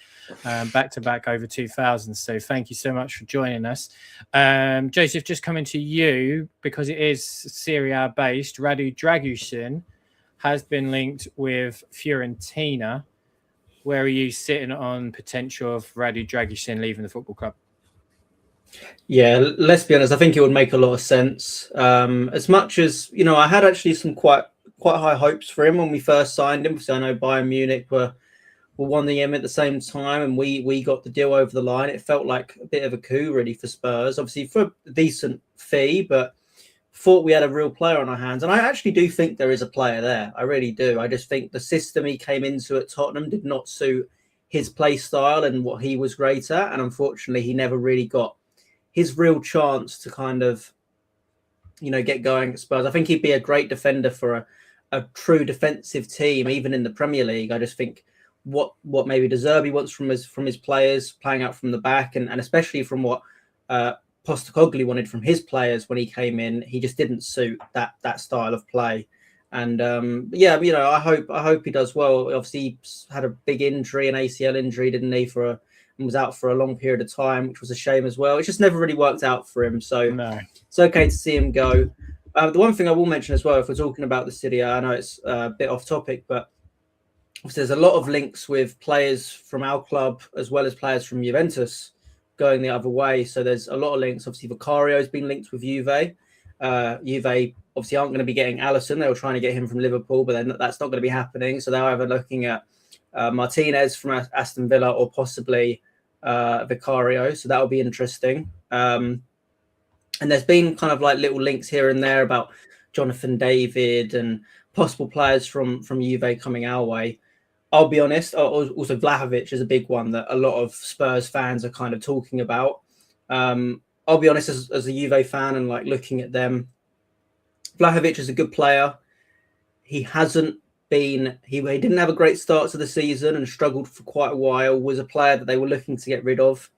Back to back over 2,000. So thank you so much for joining us. Joseph, just coming to you because it is Serie A based. Radu Dragusin has been linked with Fiorentina. Where are you sitting on potential of Radu Dragusin leaving the football club?
Yeah, let's be honest. I think it would make a lot of sense. As much as I had actually some quite high hopes for him when we first signed him. Because I know Bayern Munich were wanting him at the same time, and we got the deal over the line. It felt like a bit of a coup, really, for Spurs. Obviously, for a decent fee, but thought we had a real player on our hands. And I actually do think there is a player there. I really do. I just think the system he came into at Tottenham did not suit his play style and what he was great at. And unfortunately, he never really got his real chance to kind of, get going at Spurs. I think he'd be a great defender for a true defensive team, even in the Premier League. I just think what maybe De Zerbi wants from his players, playing out from the back, and especially from what Postecoglou wanted from his players when he came in, he just didn't suit that style of play. And I hope he does well. Obviously, he had a big injury, an ACL injury, didn't he, and was out for a long period of time, which was a shame as well. It just never really worked out for him. So It's okay to see him go. The one thing I will mention as well, if we're talking about the Serie A, I know it's a bit off topic, but there's a lot of links with players from our club as well as players from Juventus going the other way. So there's a lot of links. Obviously, Vicario has been linked with Juve. Juve obviously aren't going to be getting Alisson. They were trying to get him from Liverpool, but then that's not going to be happening. So they're either looking at Martinez from Aston Villa or possibly Vicario. So that'll be interesting. And there's been kind of like little links here and there about Jonathan David and possible players from Juve coming our way. I'll be honest. Also, Vlahovic is a big one that a lot of Spurs fans are kind of talking about. I'll be honest, as a Juve fan and like looking at them, Vlahovic is a good player. He didn't have a great start to the season and struggled for quite a while, was a player that they were looking to get rid of.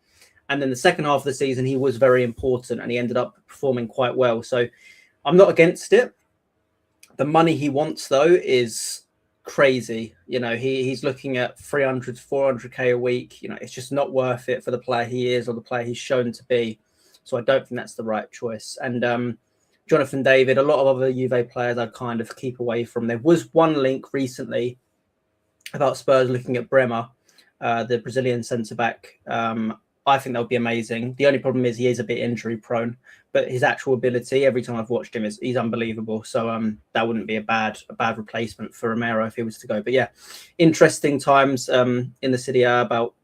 And then the second half of the season, he was very important and he ended up performing quite well. So I'm not against it. The money he wants, though, is crazy. He's looking at 300 to 400k a week. It's just not worth it for the player he is or the player he's shown to be. So I don't think that's the right choice. And Jonathan David, a lot of other Juve players I'd kind of keep away from. There was one link recently about Spurs looking at Bremer, the Brazilian centre-back. I think that would be amazing. The only problem is he is a bit injury prone, but his actual ability, every time I've watched him, he's unbelievable. So that wouldn't be a bad replacement for Romero if he was to go. But yeah, interesting times in the Serie A about,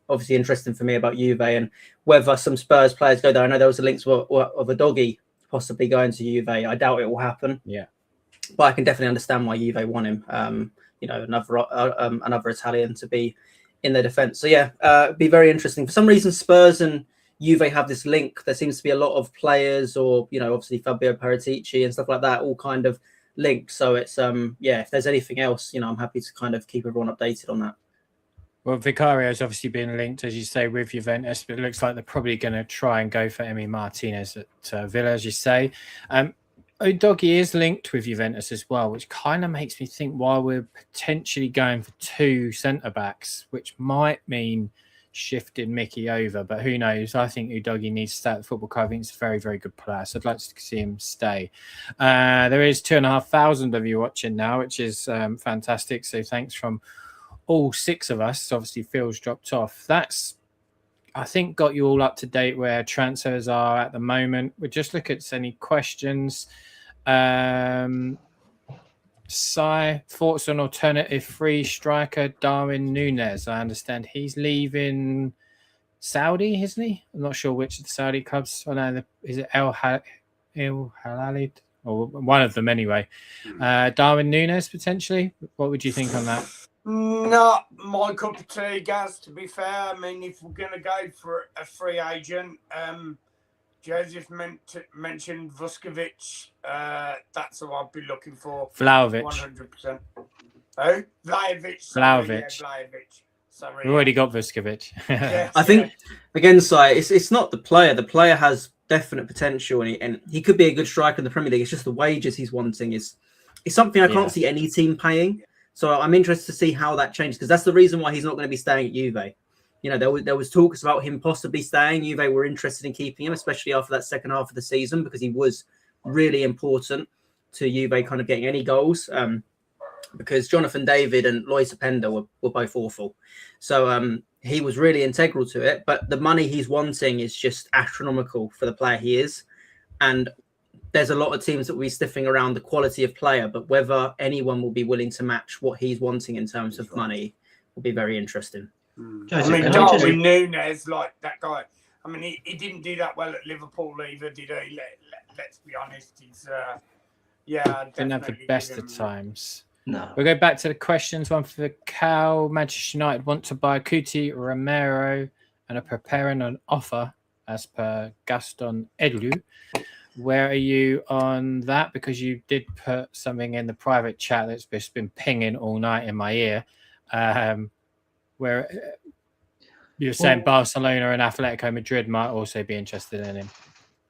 obviously interesting for me about Juve and whether some Spurs players go there. I know there was a link of a doggy possibly going to Juve. I doubt it will happen.
Yeah,
but I can definitely understand why Juve want him. Another Italian to be in their defence. So yeah, it'd be very interesting. For some reason, Spurs and Juve have this link. There seems to be a lot of players, or obviously Fabio Paratici and stuff like that, all kind of linked. So it's if there's anything else, I'm happy to kind of keep everyone updated on that.
Well, Vicario's obviously been linked, as you say, with Juventus, but it looks like they're probably going to try and go for Emi Martinez at Villa, as you say. Udogie is linked with Juventus as well, which kind of makes me think why we're potentially going for 2 centre-backs, which might mean shifting Mickey over, but who knows? I think Udogie needs to stay at the football club. I think he's a very, very good player, so I'd like to see him stay. There is 2,500 of you watching now, which is fantastic, so thanks from all 6 of us. Obviously, Phil's dropped off. That's, I think, got you all up to date where transfers are at the moment. We'll just look at any questions. Sai, thoughts on alternative free striker Darwin Núñez? I understand he's leaving Saudi, isn't he? I'm not sure which of the Saudi clubs. I know, is it El Halal? Or one of them anyway. Darwin Núñez, potentially? What would you think on that?
Not my cup of tea, Gaz, to be fair. I mean, if we're going to go for a free agent, Joseph mentioned Vuskovic. That's who I'd be looking for.
Vlahovic.
100%. Oh, Vlahovic.
Vlahovic.
Yeah, Vlahovic. Sorry.
We've already got Vuskovic.
Yes,
I think, again, Si, it's not the player. The player has definite potential, and he could be a good striker in the Premier League. It's just the wages he's wanting is something I can't see any team paying. So I'm interested to see how that changes, because that's the reason why he's not going to be staying at Juve. You know, there was talks about him possibly staying. Juve were interested in keeping him, especially after that second half of the season, because he was really important to Juve kind of getting any goals. Because Jonathan David and Lois Openda were both awful. So he was really integral to it. But the money he's wanting is just astronomical for the player he is. And there's a lot of teams that will be sniffing around the quality of player, but whether anyone will be willing to match what he's wanting in terms of money will be very interesting.
I mean, Darwin Núñez, like that guy. I mean, he didn't do that well at Liverpool either, did he? Let's be honest. He's,
didn't have the best of times.
No.
We'll go back to the questions. One for Cal. Manchester United want to buy Cuti, Romero, and are preparing an offer as per Gaston Edlu. Where are you on that? Because you did put something in the private chat that's just been pinging all night in my ear. Where you're saying Barcelona and Atletico Madrid might also be interested in him.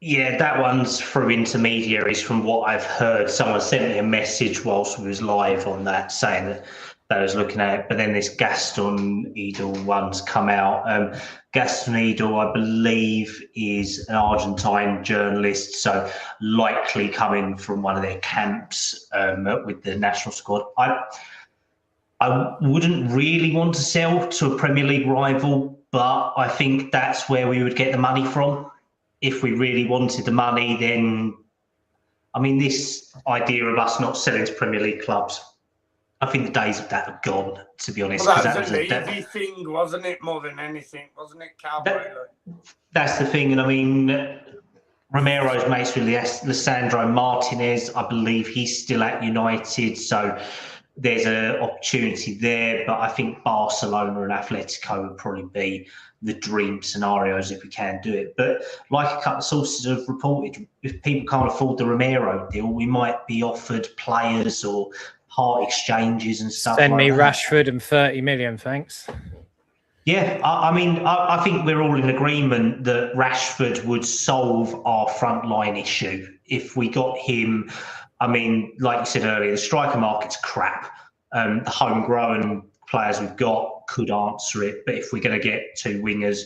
Yeah, that one's through intermediaries from what I've heard. Someone sent me a message whilst we was live on that saying that they was looking at it. But then this Gaston Edel one's come out. Gaston Edel, I believe, is an Argentine journalist, so likely coming from one of their camps with the national squad. I wouldn't really want to sell to a Premier League rival, but I think that's where we would get the money from. If we really wanted the money, then, I mean, this idea of us not selling to Premier League clubs, I think the days of that are gone, to be honest.
Well, that was a Levy thing, wasn't it? More than anything, wasn't it, Cowboy?
That's the thing. And I mean, Romero's mates with Lisandro Martinez. I believe he's still at United. So there's an opportunity there. But I think Barcelona and Atletico would probably be the dream scenarios if we can do it. But like a couple of sources have reported, if people can't afford the Romero deal, we might be offered players or part exchanges and stuff.
Send me
like
Rashford and 30 million, thanks.
Yeah, I mean, I think we're all in agreement that Rashford would solve our frontline issue if we got him. I mean, like you said earlier, the striker market's crap. The homegrown players we've got could answer it, but if we're going to get 2 wingers,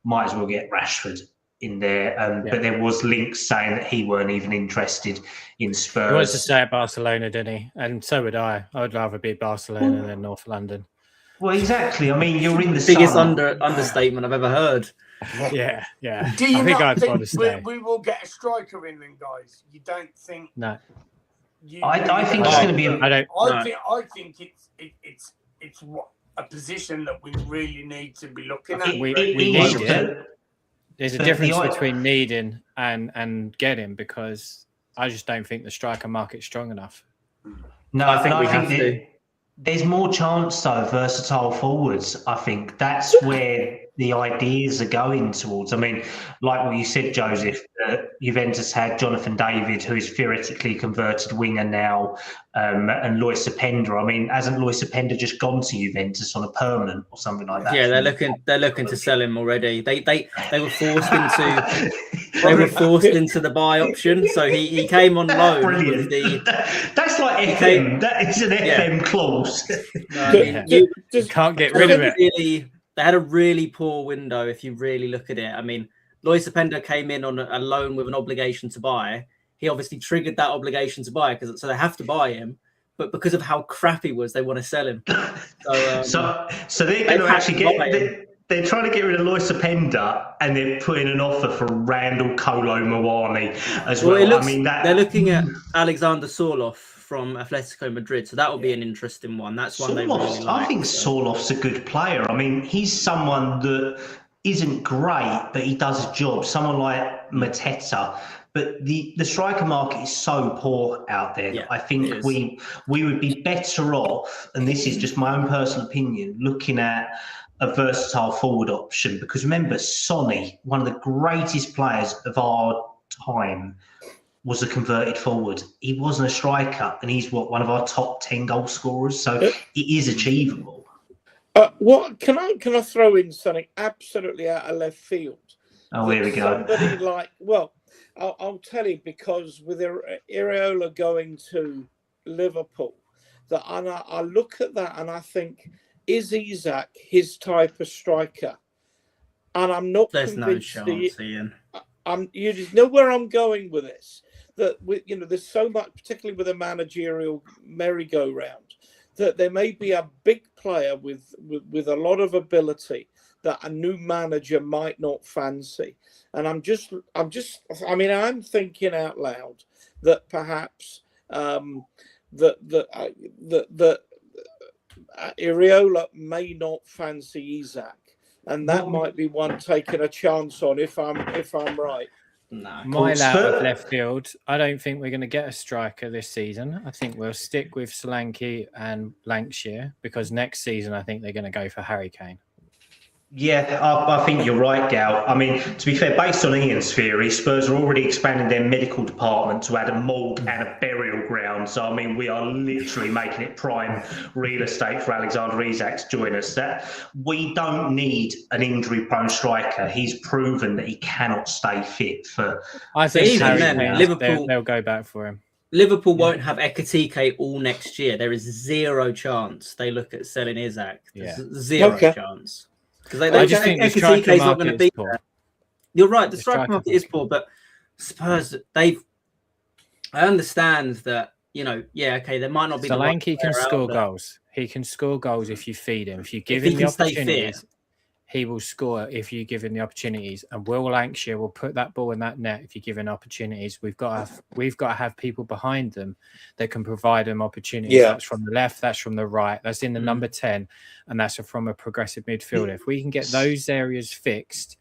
might as well get Rashford in there. But there was links saying that he weren't even interested in Spurs.
He wants to stay at Barcelona, didn't he? And so would I. I would rather be Barcelona than North London.
Well, exactly. I mean, you're in the
biggest
summer.
understatement I've ever heard.
Yeah.
Do you
I think
not
I'd want to stay.
think we will get a striker in then, guys? You don't think?
No.
I think it's going to be.
I think it's what a position that we really need to be looking at.
We need it. There's a difference between needing and getting, because I just don't think the striker market's strong enough.
No,
I think we have to.
There's more chance though, versatile forwards. I think that's where the ideas are going towards. I mean, like what you said, Joseph, Juventus had Jonathan David, who is theoretically converted winger now, and Lois Openda. I mean, hasn't Lois Openda just gone to Juventus on a permanent or something like that?
Yeah, they're looking to sell him already. They were forced into they were forced into the buy option, so he came on loan.
Brilliant. That's like FM. That is an FM clause.
No, I mean, you
Can't get rid of it.
They had a really poor window if you really look at it. I mean, Lois Openda came in on a loan with an obligation to buy. He obviously triggered that obligation to buy so they have to buy him. But because of how crap he was, they want to sell him.
So they're going to actually they're trying to get rid of Lois Openda and they're putting an offer for Randall Kolo Muani as well.
They're looking at Alexander Sorloth from Atletico Madrid, so that will be an interesting one. That's one they really like.
I think Sorloth's a good player. I mean, he's someone that isn't great, but he does his job. Someone like Mateta. But the striker market is so poor out there.
Yeah,
I think we would be better off, and this is just my own personal opinion, looking at a versatile forward option. Because remember, Sonny, one of the greatest players of our time, was a converted forward. He wasn't a striker, and he's one of our top 10 goal scorers. So it is achievable.
What can I throw in something absolutely out of left field?
Oh, here we go.
Somebody like, well, I'll tell you, because with Iraola going to Liverpool, that I look at that and I think, is Isak his type of striker? And I'm not
There's
convinced.
no chance, Ian.
You just know where I'm going with this. That there's so much, particularly with a managerial merry-go-round, that there may be a big player with a lot of ability that a new manager might not fancy. And I'm thinking out loud that perhaps that Iraola may not fancy Isak, and that might be one taking a chance on if I'm right.
No.
Mile out of left field. I don't think we're going to get a striker this season. I think we'll stick with Solanke and Lancashire, because next season I think they're going to go for Harry Kane.
Yeah, I think you're right, Gal. I mean, to be fair, based on Ian's theory, Spurs are already expanding their medical department to add a morgue and a burial ground. So, I mean, we are literally making it prime real estate for Alexander Isak to join us. That we don't need an injury-prone striker. He's proven that he cannot stay fit for.
I think
even
Harry
then,
Kane,
Liverpool-
they'll go back for him.
Liverpool won't have Ekitike all next year. There is zero chance they look at selling Isak.
Yeah.
Zero chance. Because
I just think the striker
not going to
market
be
is poor.
there. You're right. The
The
striker
striker
market is poor, but Spurs, I understand that, there might not be.
Solanke can score goals. He can score goals if you feed him. If you give
If
him
he
the
can stay
opportunities, he will score if you give him the opportunities. And Will Lancashire will put that ball in that net if you give him opportunities. We've got to have people behind them that can provide them opportunities.
Yeah.
That's from the left, that's from the right, that's in the number 10, and that's from a progressive midfielder. If we can get those areas fixed,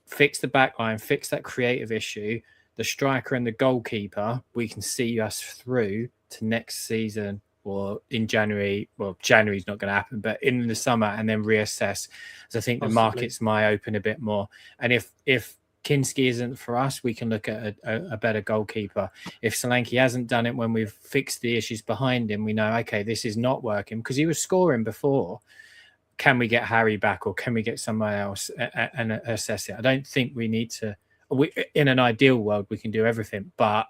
fix the back line, fix that creative issue, the striker and the goalkeeper, we can see us through to next season. Or in January, January's not going to happen, but in the summer, and then reassess. So I think the markets might open a bit more. And if Kinski isn't for us, we can look at a better goalkeeper. If Solanke hasn't done it when we've fixed the issues behind him, we know, okay, this is not working because he was scoring before. Can we get Harry back, or can we get someone else and assess it? I don't think we need to. In an ideal world, we can do everything, but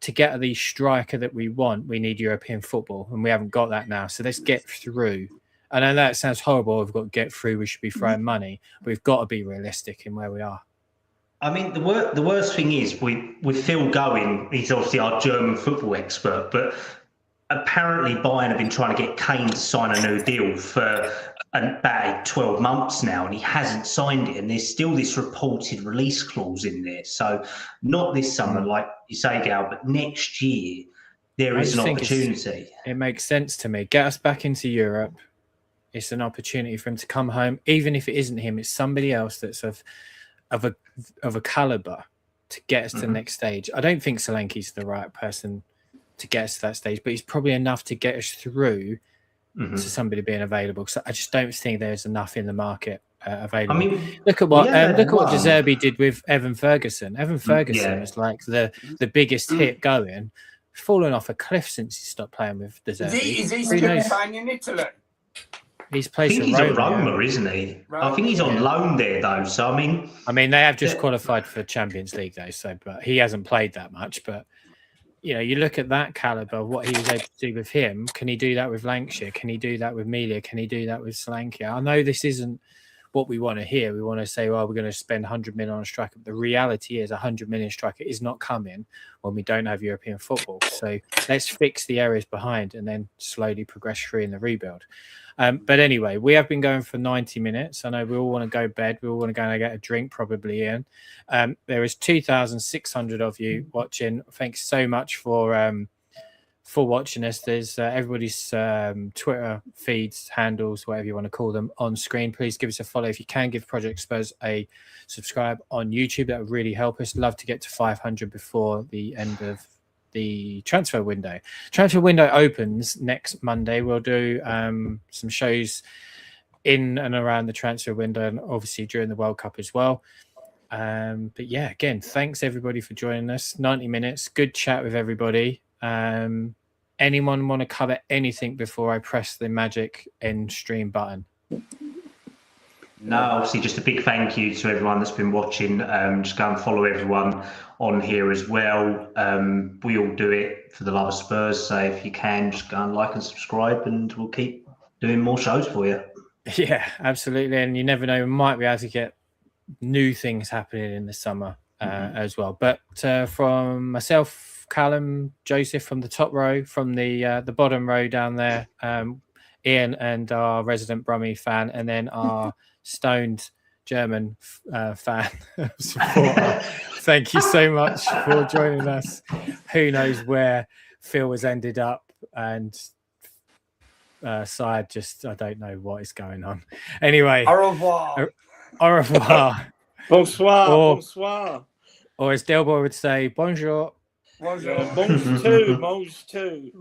to get the striker that we want, we need European football, and we haven't got that now. So let's get through. I know that sounds horrible. We've got to get through. We should be throwing money. But we've got to be realistic in where we are.
I mean, the worst thing is with Phil going, he's obviously our German football expert, but apparently Bayern have been trying to get Kane to sign a new deal for about 12 months now, and he hasn't signed it. And there's still this reported release clause in there. So not this summer, like you say, Gal, but next year there is an opportunity.
It makes sense to me. Get us back into Europe. It's an opportunity for him to come home. Even if it isn't him, it's somebody else that's of a caliber to get us to the next stage. I don't think Solanke's the right person to get us to that stage, but he's probably enough to get us through to somebody being available. So I just don't think there's enough in the market available.
I mean,
look at what De
well,
Zerbi did with Evan Ferguson. Evan Ferguson was like the biggest hit going. Fallen off a cliff since he stopped playing with De Zerbi.
Is he still playing in Italy?
He's
I
played
think
for
he's at
Roma,
Roma, isn't he?
Roma,
I think he's on loan there though. So
I mean, they have just qualified for Champions League though, so but he hasn't played that much. But you know, you look at that caliber, what he was able to do with him. Can he do that with Lancashire? Can he do that with Melia? Can he do that with Solanke? I know this isn't what we want to hear. We want to say, well, we're going to spend 100 million on a striker. But the reality is 100 million striker is not coming when we don't have European football. So let's fix the areas behind and then slowly progress through in the rebuild. But anyway, we have been going for 90 minutes. I know we all want to go to bed. We all want to go and get a drink, probably, Ian. There is 2,600 of you watching. Thanks so much for watching us. There's everybody's Twitter feeds, handles, whatever you want to call them, on screen. Please give us a follow. If you can, give Project Spurs a subscribe on YouTube. That would really help us. Love to get to 500 before the end of the transfer window. Transfer window opens next Monday. We'll do some shows in and around the transfer window and obviously during the World Cup as well. But yeah, again, thanks everybody for joining us. 90 minutes, good chat with everybody. Anyone want to cover anything before I press the magic end stream button?
No, obviously just a big thank you to everyone that's been watching. Just go and follow everyone on here as well. We all do it for the love of Spurs, so if you can, just go and like and subscribe, and we'll keep doing more shows for you.
Yeah, absolutely. And you never know, we might be able to get new things happening in the summer as well. But from myself, Callum, Joseph from the top row, from the bottom row down there, Ian and our resident Brummie fan, and then our stoned German fan supporter. Thank you so much for joining us. Who knows where Phil has ended up, and Syed just, I don't know what is going on. Anyway,
Au revoir.
Au revoir.
Bonsoir, bonsoir.
Or as Delboy would say, bonjour.
Bonjour.
Mange too, mange too.